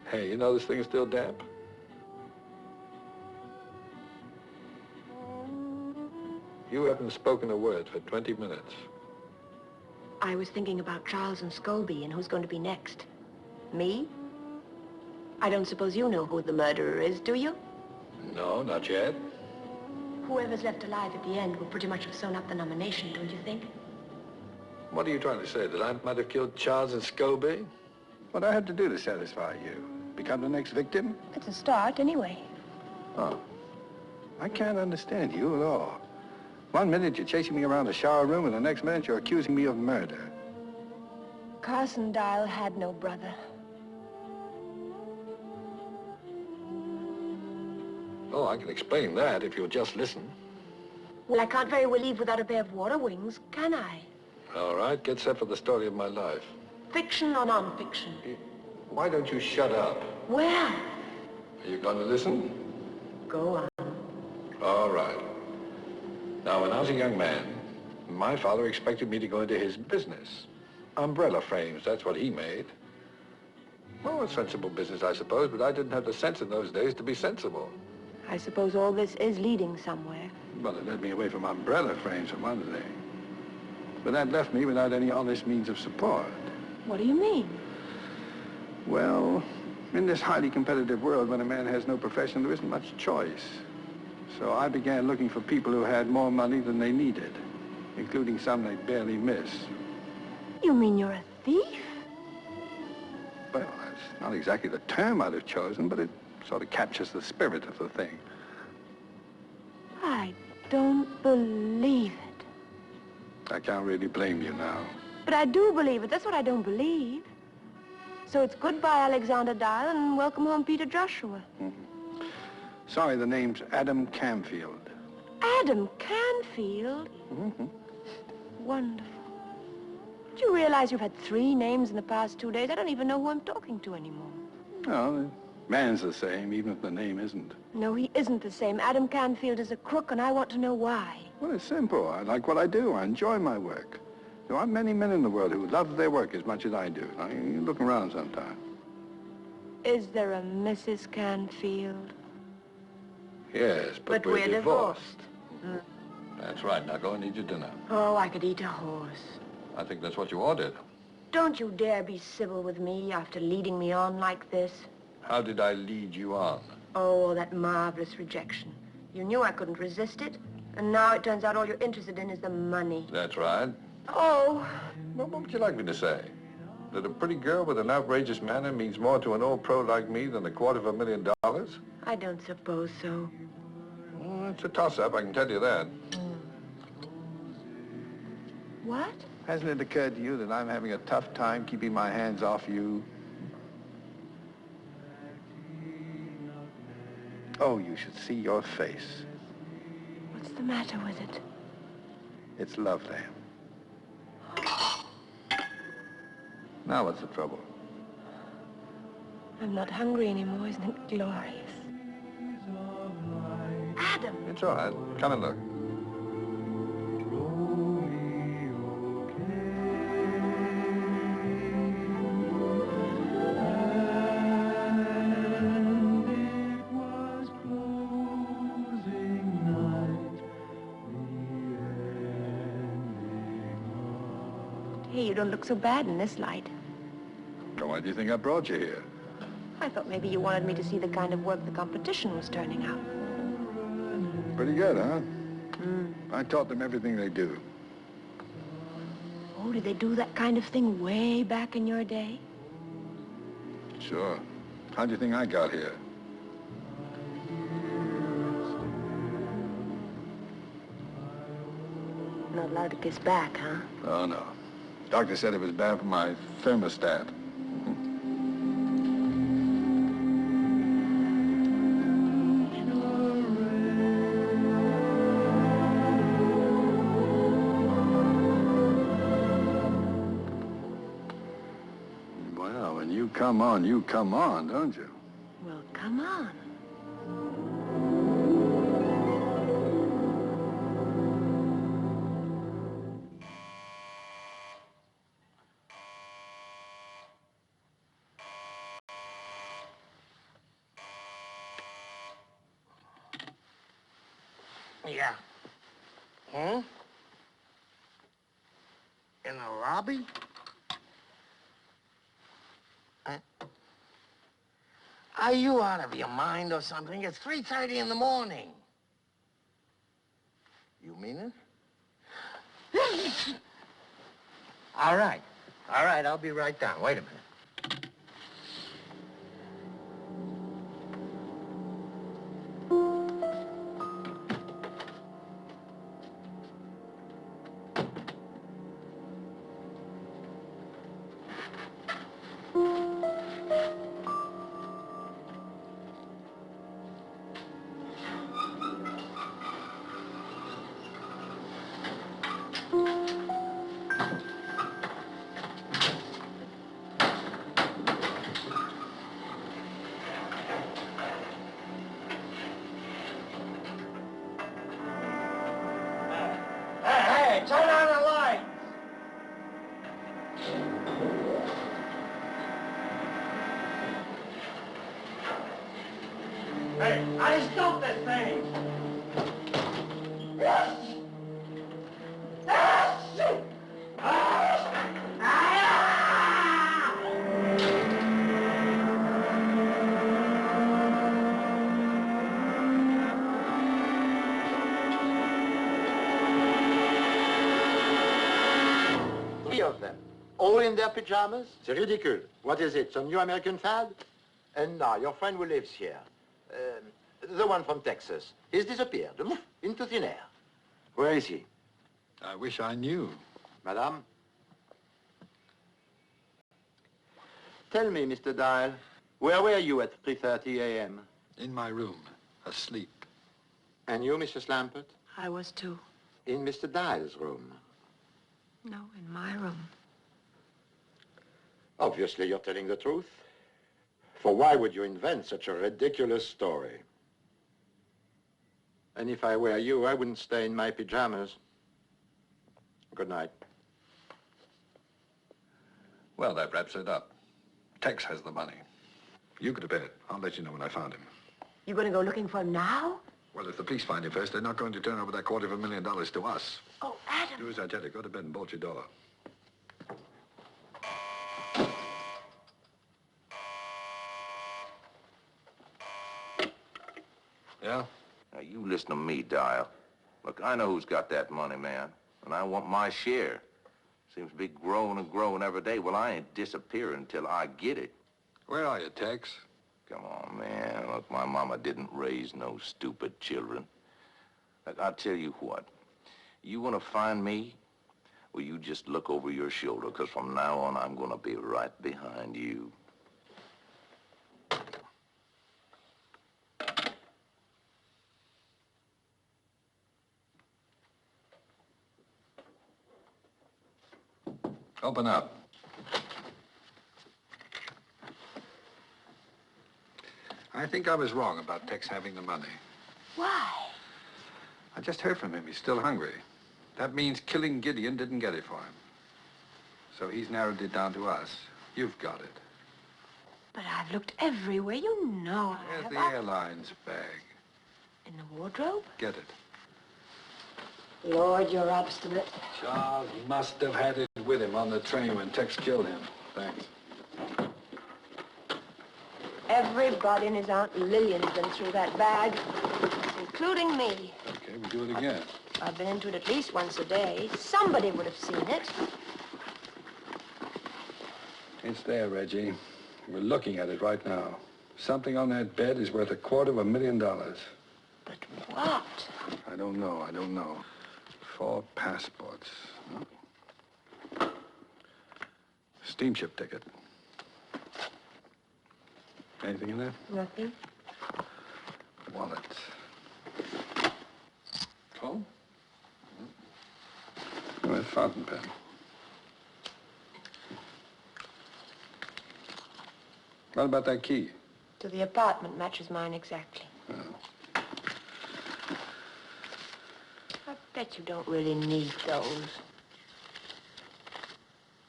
Hey, you know this thing is still damp? You haven't spoken a word for 20 minutes. I was thinking about Charles and Scobie and who's going to be next. Me? I don't suppose you know who the murderer is, do you? No, not yet. Whoever's left alive at the end will pretty much have sewn up the nomination, don't you think? What are you trying to say? That I might have killed Charles and Scobie? What I had to do to satisfy you? Become the next victim? It's a start, anyway. Oh. I can't understand you at all. One minute you're chasing me around the shower room, and the next minute you're accusing me of murder. Carson Dial had no brother. Oh, I can explain that if you'll just listen. Well, I can't very well leave without a pair of water wings, can I? All right, get set for the story of my life. Fiction or non-fiction? Why don't you shut up? Well... Are you going to listen? Go on. All right. Now, when I was a young man, my father expected me to go into his business. Umbrella frames, that's what he made. Well, a sensible business, I suppose, but I didn't have the sense in those days to be sensible. I suppose all this is leading somewhere. Well, it led me away from umbrella frames, for one thing. But that left me without any honest means of support. What do you mean? Well, in this highly competitive world, when a man has no profession, there isn't much choice. So I began looking for people who had more money than they needed, including some they barely miss. You mean you're a thief? Well, It's not exactly the term I'd have chosen, but it sort of captures the spirit of the thing. I don't believe it. I can't really blame you now. But I do believe it. That's what I don't believe. So it's goodbye, Alexander Dial, and welcome home, Peter Joshua. Mm-hmm. Sorry, the name's Adam Camfield. Adam Canfield? Mm-hmm. Wonderful. Do you realize you've had 3 names in the past 2 days? I don't even know who I'm talking to anymore. No, the man's the same, even if the name isn't. No, he isn't the same. Adam Canfield is a crook, and I want to know why. Well, it's simple. I like what I do. I enjoy my work. There aren't many men in the world who love their work as much as I do. Now, you look around sometime. Is there a Mrs. Canfield? Yes, but we're divorced. Mm. That's right. Now go and eat your dinner. Oh, I could eat a horse. I think that's what you ordered. Don't you dare be civil with me after leading me on like this. How did I lead you on? Oh, that marvelous rejection. You knew I couldn't resist it, and now it turns out all you're interested in is the money. That's right. Oh. Well, what would you like me to say? That a pretty girl with an outrageous manner means more to an old pro like me than $250,000? I don't suppose so. Well, it's a toss-up, I can tell you that. What? Hasn't it occurred to you that I'm having a tough time keeping my hands off you? Oh, you should see your face. What's the matter with it? It's lovely. Now what's the trouble? I'm not hungry anymore. Isn't it glorious? Adam! It's all right. Come and look. Hey, you don't look so bad in this light. Why do you think I brought you here? I thought maybe you wanted me to see the kind of work the competition was turning out. Pretty good, huh? I taught them everything they do. Oh, did they do that kind of thing way back in your day? Sure. How'd you think I got here? Not allowed to kiss back, huh? Oh, no. Doctor said it was bad for my thermostat. Well, when you come on, don't you? Well, come on. Yeah. Hmm? In the lobby? Are you out of your mind or something? It's 3:30 in the morning. You mean it? All right. All right, I'll be right down. Wait a minute. All in their pajamas? C'est ridicule. What is it, some new American fad? And now, your friend who lives here, the one from Texas, he's disappeared, into thin air. Where is he? I wish I knew. Madame? Tell me, Mr. Dial, where were you at 3:30 a.m.? In my room, asleep. And you, Mrs. Lampert? I was too. In Mr. Dial's room? No, in my room. Obviously, you're telling the truth. For why would you invent such a ridiculous story? And if I were you, I wouldn't stay in my pajamas. Good night. Well, that wraps it up. Tex has the money. You go to bed. I'll let you know when I found him. You going to go looking for him now? Well, if the police find him first, they're not going to turn over that $250,000 to us. Oh, Adam. Do as I tell you. Go to bed and bolt your door. Yeah? Now, you listen to me, Dial. Look, I know who's got that money, man, and I want my share. Seems to be growing and growing every day. Well, I ain't disappearing until I get it. Where are you, Tex? Come on, man. Look, my mama didn't raise no stupid children. Look, I'll tell you what. You want to find me? Well, you just look over your shoulder, because from now on, I'm going to be right behind you. Open up. I think I was wrong about Tex having the money. Why? I just heard from him. He's still hungry. That means killing Gideon didn't get it for him. So he's narrowed it down to us. You've got it. But I've looked everywhere. You know I Where's have. the airline's bag? In the wardrobe? Get it. Lord, you're obstinate. Charles must have had it with him on the train when Tex killed him. Thanks. Everybody and his Aunt Lillian has been through that bag, including me. Okay, we'll do it again. I've been into it at least once a day. Somebody would have seen it. It's there, Reggie. We're looking at it right now. Something on that bed is worth $250,000. But what? I don't know. 4 passports. Huh? Steamship ticket. Anything in there? Nothing. Wallet. Comb? Oh, a fountain pen. What about that key? To the apartment matches mine exactly. Oh. I bet you don't really need those.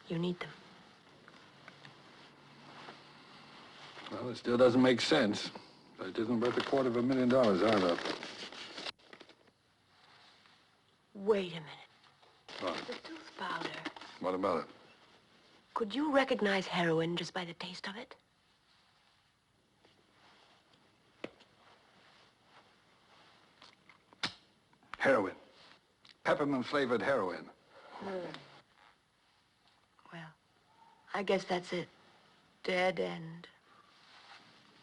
You need them. Well, it still doesn't make sense. But it isn't worth $250,000 either. Wait a minute. What? The tooth powder. What about it? Could you recognize heroin just by the taste of it? Heroin. Peppermint-flavored heroin. Well, I guess that's it. Dead end.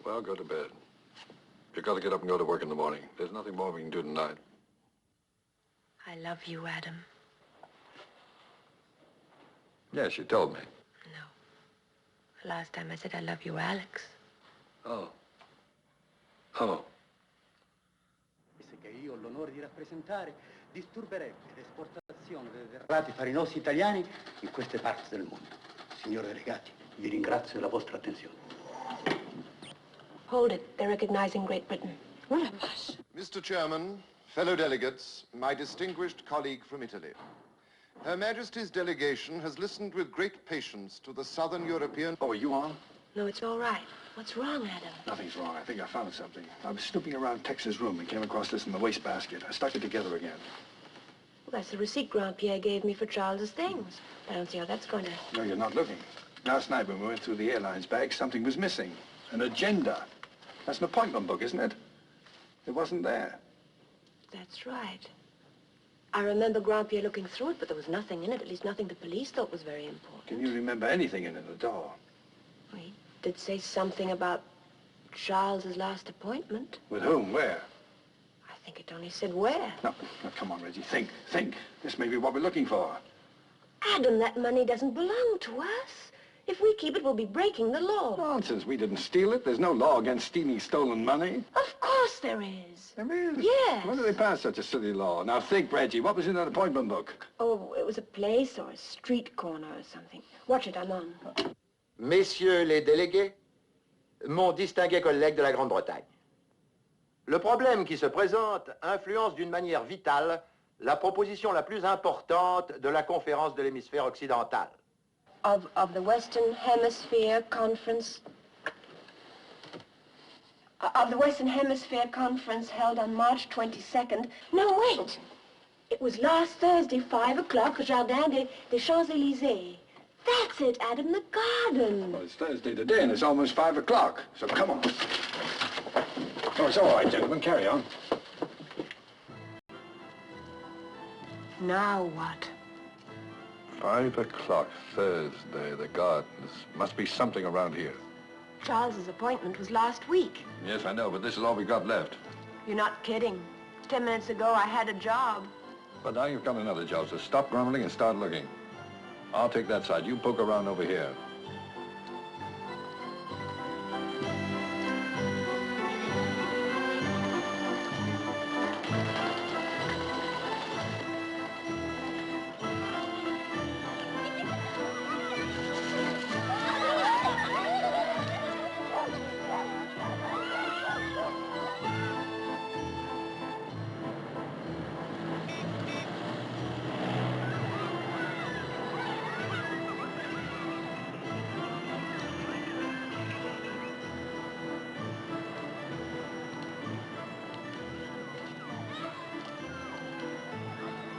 Well, go to bed. You've got to get up and go to work in the morning. There's nothing more we can do tonight. I love you, Adam. Yes, you told me. The last time I said I love you, Alex. Oh. Oh. Che io ho l'onore di rappresentare disturberebbe l'esportazione dei derrati farinosi italiani in queste parti del mondo. Signori delegati, vi ringrazio della vostra attenzione. Hold it. They're recognizing Great Britain. Mr. Chairman, fellow delegates, my distinguished colleague from Italy. Her Majesty's delegation has listened with great patience to the Southern European... Oh, are you on? No, it's all right. What's wrong, Adam? Nothing's wrong. I think I found something. I was snooping around Tex's room and came across this in the wastebasket. I stuck it together again. Well, that's the receipt Grand Pierre gave me for Charles's things. I don't see how that's going to... No, you're not looking. Last night when we went through the airline's bag, something was missing. An agenda. That's an appointment book, isn't it? It wasn't there. That's right. I remember Grandpierre looking through it, but there was nothing in it, at least nothing the police thought was very important. Can you remember anything in it at all? He did say something about Charles's last appointment. With whom? Where? I think it only said where. No, come on, Reggie. Think. This may be what we're looking for. Adam, that money doesn't belong to us. If we keep it, we'll be breaking the law. Nonsense. We didn't steal it. There's no law against stealing stolen money. Of course there is. There is? Yes. When did they pass such a silly law? Now think, Reggie. What was in that appointment book? Oh, it was a place or a street corner or something. Watch it, I'm on. Messieurs les délégués, mon distingué collègue de la Grande-Bretagne. Le problème qui se présente influence d'une manière vitale la proposition la plus importante de la conférence de l'hémisphère occidental. Of the Western Hemisphere Conference... of the Western Hemisphere Conference held on March 22nd... No, wait! It was last Thursday, 5 o'clock, Jardin des Champs-Élysées. That's it, Adam, the garden. Well, it's Thursday today, and it's almost 5 o'clock. So come on. Oh, it's all right, gentlemen. Carry on. Now what? 5 o'clock, Thursday, the gardens. Must be something around here. Charles's appointment was last week. Yes, I know, but this is all we got left. You're not kidding. 10 minutes ago, I had a job. But now you've got another job, so stop grumbling and start looking. I'll take that side. You poke around over here.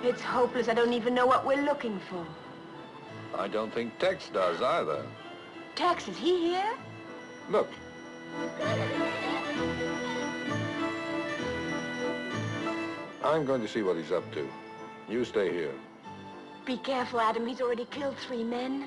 It's hopeless. I don't even know what we're looking for. I don't think Tex does either. Tex, is he here? Look. I'm going to see what he's up to. You stay here. Be careful, Adam. He's already killed 3 men.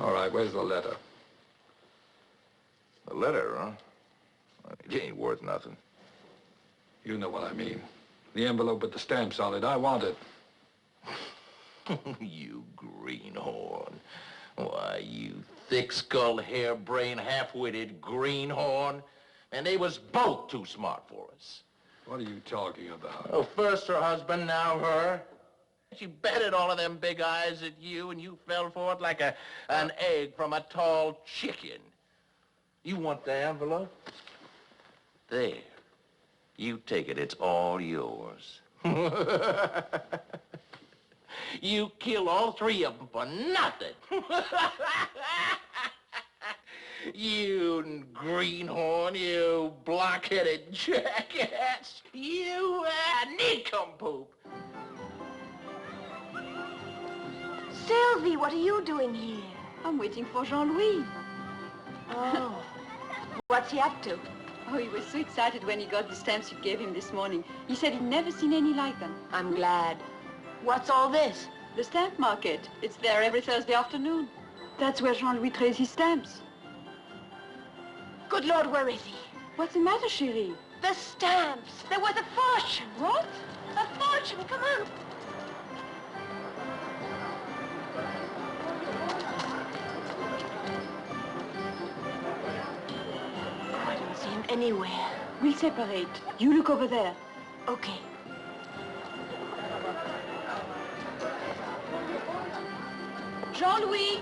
All right, where's the letter? The letter, huh? It ain't worth nothing. You know what I mean. The envelope with the stamps on it. I want it. You greenhorn. Why, you thick-skulled, harebrained, half-witted greenhorn. And they was both too smart for us. What are you talking about? Oh, first her husband, now her. She betted all of them big eyes at you, and you fell for it like an egg from a tall chicken. You want the envelope? There. You take it. It's all yours. You killed all 3 of them for nothing. You greenhorn, you block-headed jackass. You nincompoop. Sylvie, what are you doing here? I'm waiting for Jean-Louis. Oh. What's he up to? Oh, he was so excited when he got the stamps you gave him this morning. He said he'd never seen any like them. I'm glad. What's all this? The stamp market. It's there every Thursday afternoon. That's where Jean-Louis trades his stamps. Good Lord, where is he? What's the matter, chérie? The stamps. They're worth a fortune. What? A fortune. Come on. Oh, I don't see him anywhere. We'll separate. You look over there. Okay. Jean-Louis!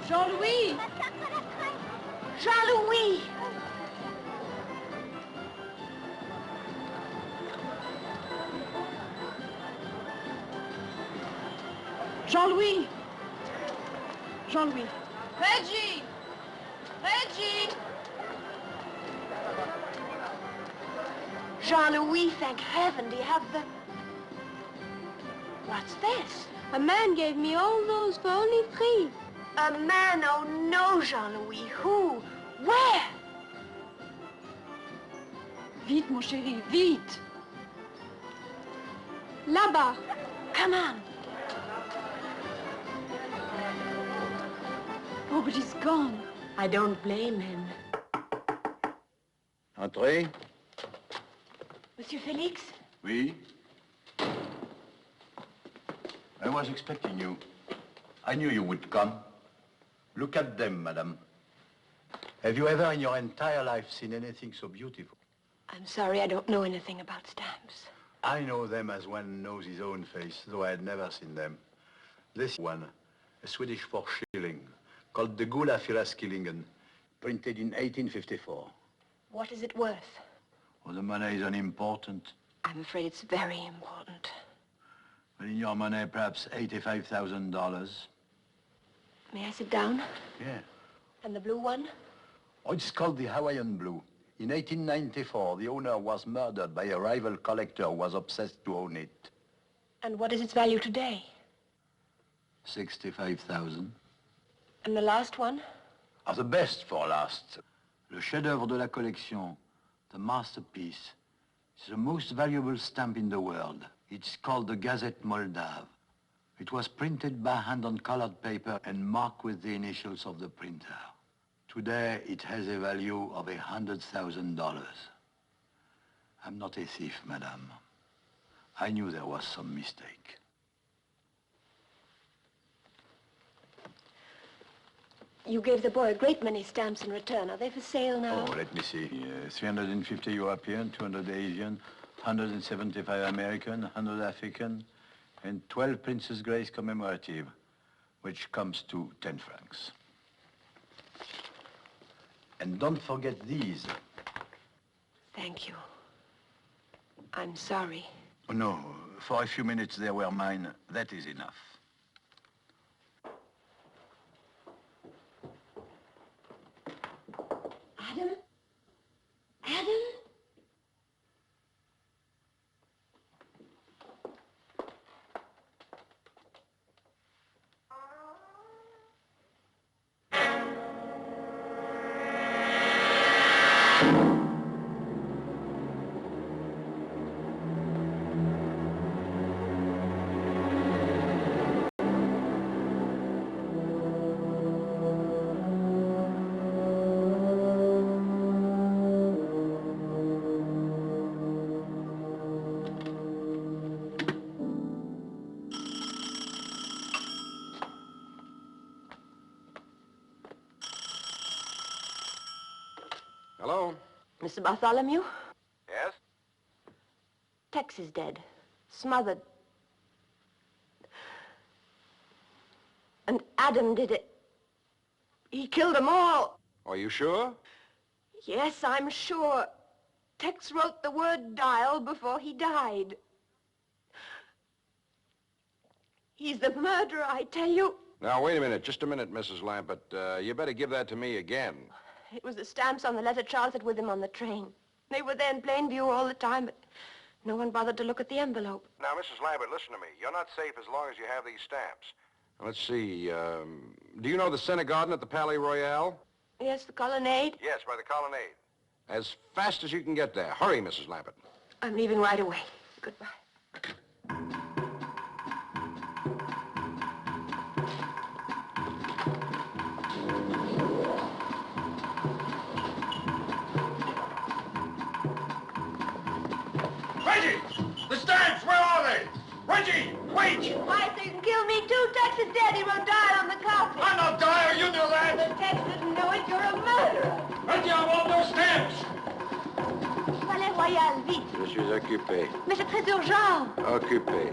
Jean-Louis! Jean-Louis! Jean-Louis! Jean-Louis! Reggie! Reggie! Jean-Louis, thank heaven. Do you have the... What's this? A man gave me all those for only $3. A man? Oh, no, Jean-Louis. Who? Where? Vite, mon chéri, vite! Là-bas. Come on. Oh, but he's gone. I don't blame him. Entrez. Monsieur Félix? Oui? I was expecting you. I knew you would come. Look at them, madame. Have you ever in your entire life seen anything so beautiful? I'm sorry, I don't know anything about stamps. I know them as one knows his own face, though I had never seen them. This one, a Swedish 4 shilling, called the Gula Firaskillingen, printed in 1854. What is it worth? Well, the money is unimportant. I'm afraid it's very important. But in your money, perhaps $85,000. May I sit down? Yeah. And the blue one? Oh, it's called the Hawaiian Blue. In 1894, the owner was murdered by a rival collector who was obsessed to own it. And what is its value today? 65,000. And the last one? Ah, the best for last. Le chef-d'œuvre de la collection, the masterpiece. It's the most valuable stamp in the world. It's called the Gazette Moldave. It was printed by hand on colored paper and marked with the initials of the printer. Today, it has a value of $100,000. I'm not a thief, madame. I knew there was some mistake. You gave the boy a great many stamps in return. Are they for sale now? Oh, let me see. 350 European, 200 Asian, 175 American, 100 African, and 12 Princess Grace commemorative, which comes to 10 francs. And don't forget these. Thank you. I'm sorry. Oh, no, for a few minutes they were mine. That is enough. Adam? Adam? Hello? Mr. Bartholomew? Yes? Tex is dead. Smothered. And Adam did it. He killed them all. Are you sure? Yes, I'm sure. Tex wrote the word dial before he died. He's the murderer, I tell you. Now, wait a minute. Just a minute, Mrs. Lambert. You better give that to me again. It was the stamps on the letter Charles had with him on the train. They were there in plain view all the time, but No one bothered to look at the envelope. Now, Mrs. Lambert, listen to me. You're not safe as long as you have these stamps. Let's see, do you know the Center Garden at the Palais Royal? Yes, the colonnade. Yes, by the colonnade. As fast as you can get there. Hurry, Mrs. Lambert. I'm leaving right away. Goodbye. Reggie! The stamps, where are they? Reggie, wait! Why, so you can kill me too? Texas Daddy wrote Dial on the coffin. I'm not Dyer, you know that! The Tex didn't know it, you're a murderer. Reggie, I want those stamps! Palais Royal, vite. Je suis occupé. Mais c'est très urgent. Occupé.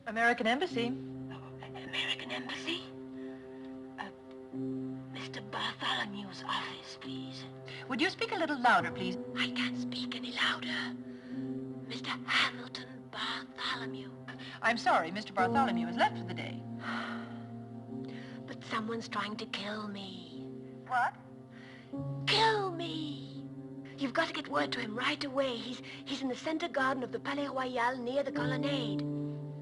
American Embassy. American Embassy? Mr. Bartholomew's office, please. Would you speak a little louder, please? I can't speak any louder. Mr. Hamilton Bartholomew. I'm sorry, Mr. Bartholomew has left for the day. But someone's trying to kill me. What? Kill me! You've got to get word to him right away. He's in the center garden of the Palais Royal near the colonnade.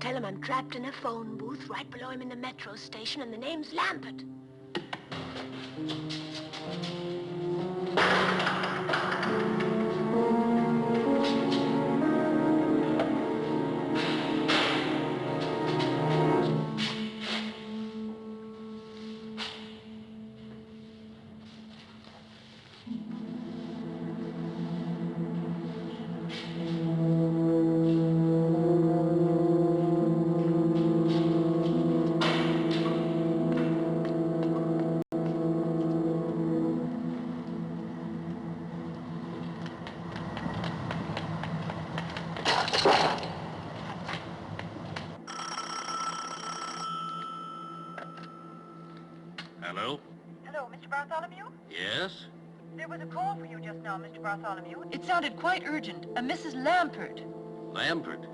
Tell him I'm trapped in a phone booth right below him in the metro station, and the name's Lambert. Bartholomew? Yes? There was a call for you just now, Mr. Bartholomew. It sounded quite urgent. A Mrs. Lampert. Lampert?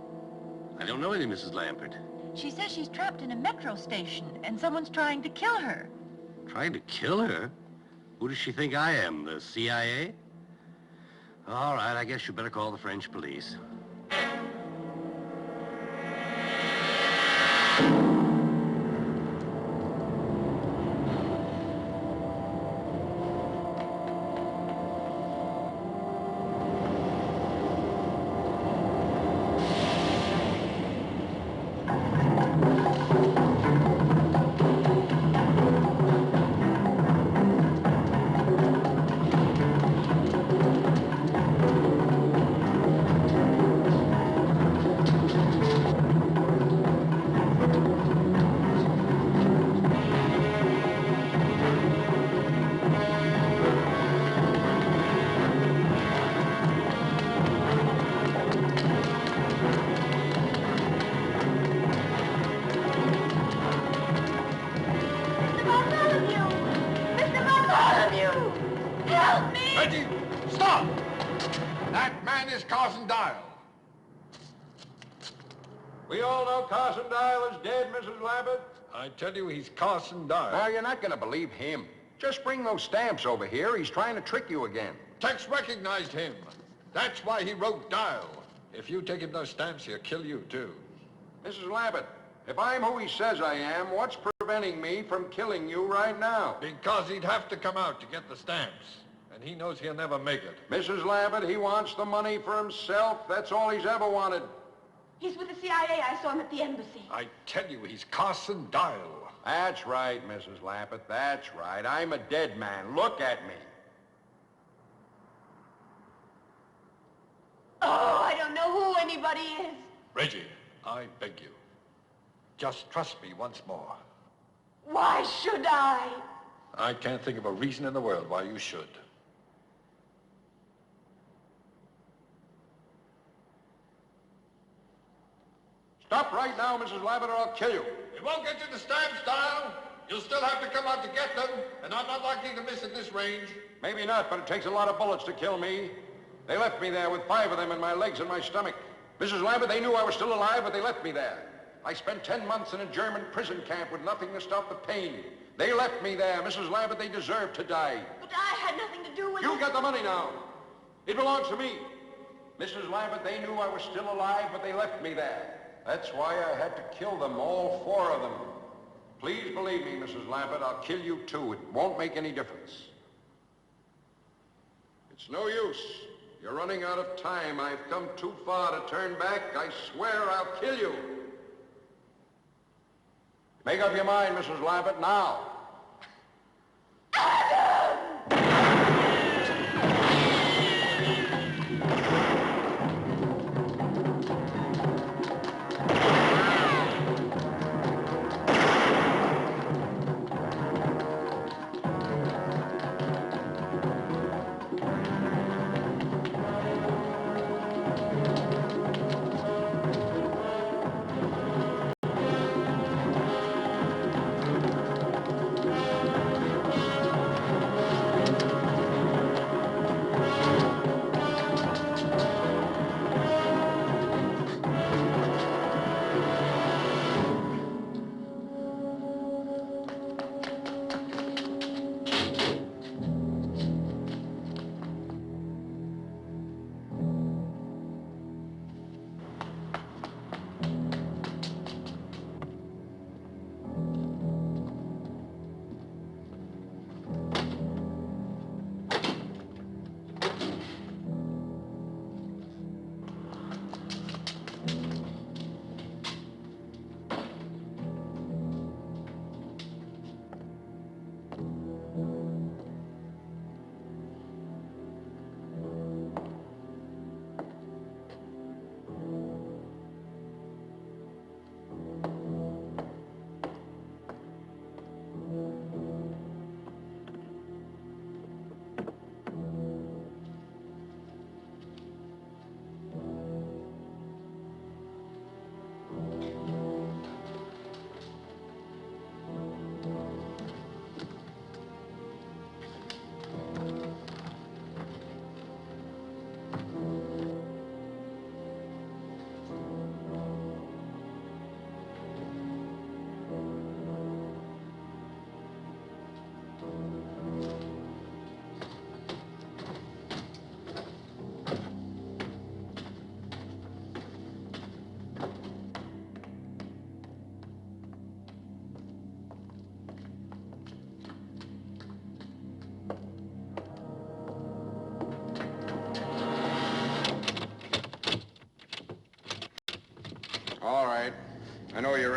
I don't know any Mrs. Lampert. She says she's trapped in a metro station and someone's trying to kill her. Trying to kill her? Who does she think I am, the CIA? All right, I guess you better call the French police. I tell you, he's Carson Dyer. Now, you're not going to believe him. Just bring those stamps over here. He's trying to trick you again. Tex recognized him. That's why he wrote Dial. If you take him those stamps, he'll kill you, too. Mrs. Lampert, if I'm who he says I am, what's preventing me from killing you right now? Because he'd have to come out to get the stamps. And he knows he'll never make it. Mrs. Lampert, he wants the money for himself. That's all he's ever wanted. He's with the CIA. I saw him at the embassy. I tell you, he's Carson Dial. That's right, Mrs. Lampert. That's right. I'm a dead man. Look at me. Oh, I don't know who anybody is. Reggie, I beg you. Just trust me once more. Why should I? I can't think of a reason in the world why you should. Stop right now, Mrs. Lampert, or I'll kill you. It won't get you the stamps, Dial. You'll still have to come out to get them, and I'm not likely to miss at this range. Maybe not, but it takes a lot of bullets to kill me. They left me there with 5 of them in my legs and my stomach. Mrs. Lampert, they knew I was still alive, but they left me there. I spent 10 months in a German prison camp with nothing to stop the pain. They left me there. Mrs. Lampert, they deserved to die. But I had nothing to do with it. You got the money now. It belongs to me. Mrs. Lampert, they knew I was still alive, but they left me there. That's why I had to kill them, all 4 of them. Please believe me, Mrs. Lampert, I'll kill you too. It won't make any difference. It's no use. You're running out of time. I've come too far to turn back. I swear I'll kill you. Make up your mind, Mrs. Lampert, now.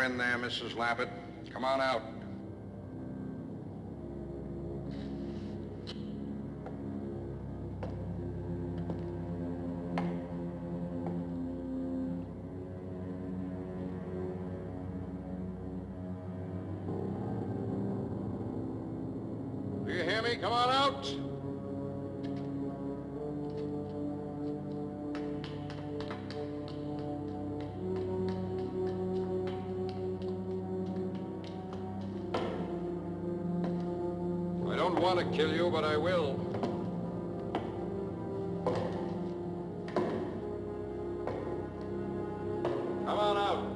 you're in there, Mrs. Lappet. Come on out. Do you hear me? Come on out. I don't want to kill you, but I will. Come on out.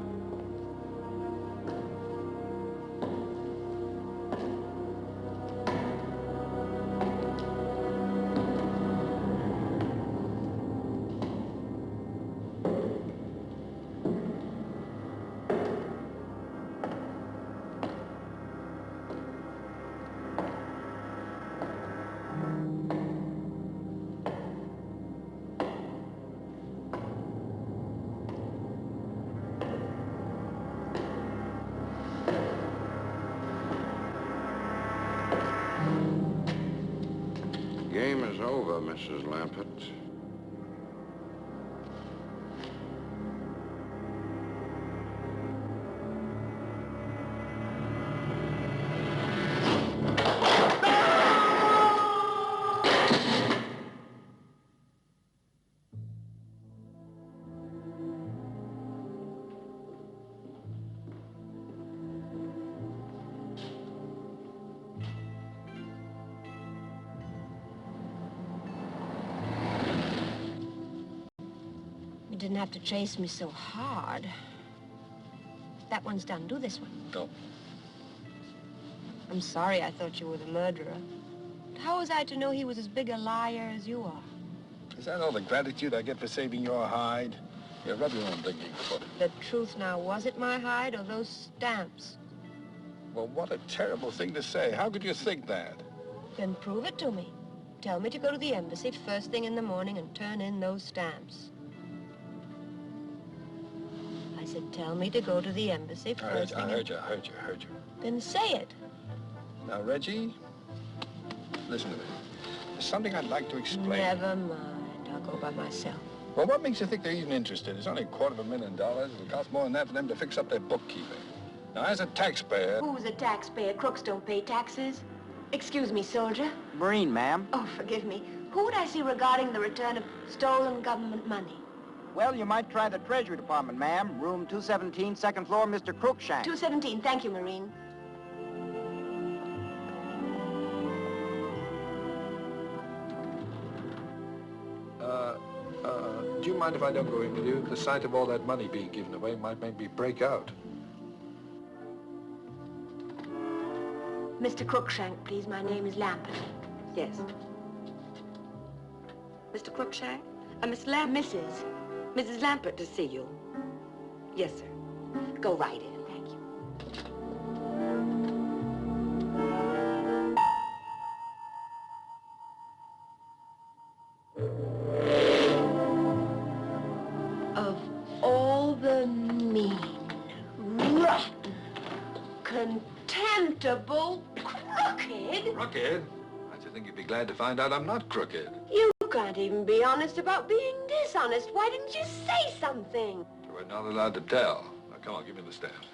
Game is over, Mrs. Lampert. You didn't have to chase me so hard. That one's done. Do this one. No. I'm sorry I thought you were the murderer. How was I to know he was as big a liar as you are? Is that all the gratitude I get for saving your hide? You rub your own thinking for it. The truth now, was it my hide or those stamps? Well, what a terrible thing to say. How could you think that? Then prove it to me. Tell me to go to the embassy first thing in the morning and turn in those stamps. I said, tell me to go to the embassy first thing. I heard you. Then say it. Now, Reggie, listen to me. There's something I'd like to explain. Never mind. I'll go by myself. Well, what makes you think they're even interested? It's only $250,000. It'll cost more than that for them to fix up their bookkeeping. Now, as a taxpayer... Who's a taxpayer? Crooks don't pay taxes. Excuse me, soldier. Marine, ma'am. Oh, forgive me. Who would I see regarding the return of stolen government money? Well, you might try the Treasury Department, ma'am. Room 217, second floor, Mr. Crookshank. 217. Thank you, Marine. Do you mind if I don't go in with you? The sight of all that money being given away might make me break out. Mr. Crookshank, please. My name is Lampert. Yes. Mr. Crookshank? Miss Lampert? Mrs. Lampert to see you. Yes, sir. Go right in. Thank you. Of all the mean, rotten, contemptible, crooked... Crooked? I should think you'd be glad to find out I'm not crooked. You can't even be honest about being dishonest. Why didn't you say something? We're not allowed to tell. Now, come on, give me the stamps.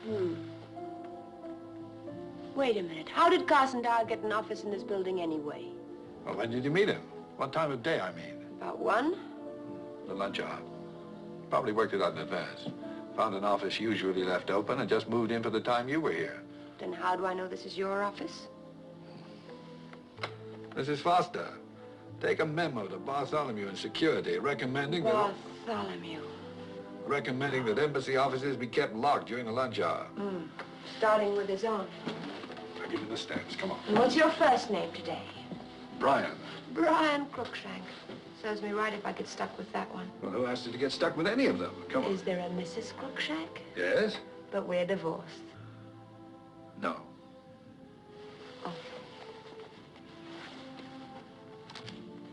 Wait a minute. How did Carson Dow get an office in this building anyway? Well, when did you meet him? What time of day, I mean? About 1? The lunch hour. Probably worked it out in advance. Found an office usually left open and just moved in for the time you were here. Then how do I know this is your office? Mrs. Foster, take a memo to Bartholomew in security recommending Bartholomew. recommending that embassy offices be kept locked during the lunch hour. Starting with his own. Now, give me the stamps, come on. And what's your first name today? Brian. Brian Crookshank. Serves me right if I get stuck with that one. Well, who asked you to get stuck with any of them? Come on. Is there a Mrs. Crookshank? Yes? But we're divorced. No. Oh.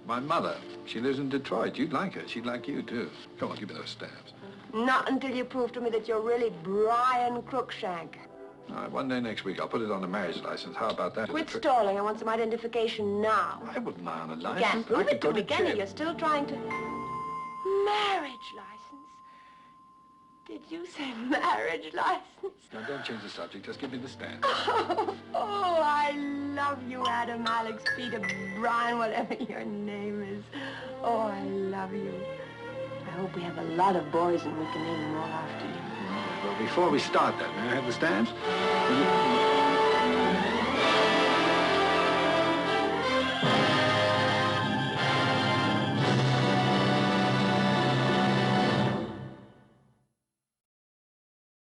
My mother. She lives in Detroit. You'd like her. She'd like you, too. Come on, give me those stamps. Not until you prove to me that you're really Brian Crookshank. All right, one day next week, I'll put it on the marriage license. How about that? Quit stalling. I want some identification now. I wouldn't lie on a You license. can't prove it go to me, can you? jail. You're still trying to... Marriage license? Did you say marriage license? Now, don't change the subject. Just give me the stand. Oh, I love you, Adam, Alex, Peter, Brian, whatever your name is. Oh, I love you. I hope we have a lot of boys and we can name them all after you. Well, before we start that, may I have the stand?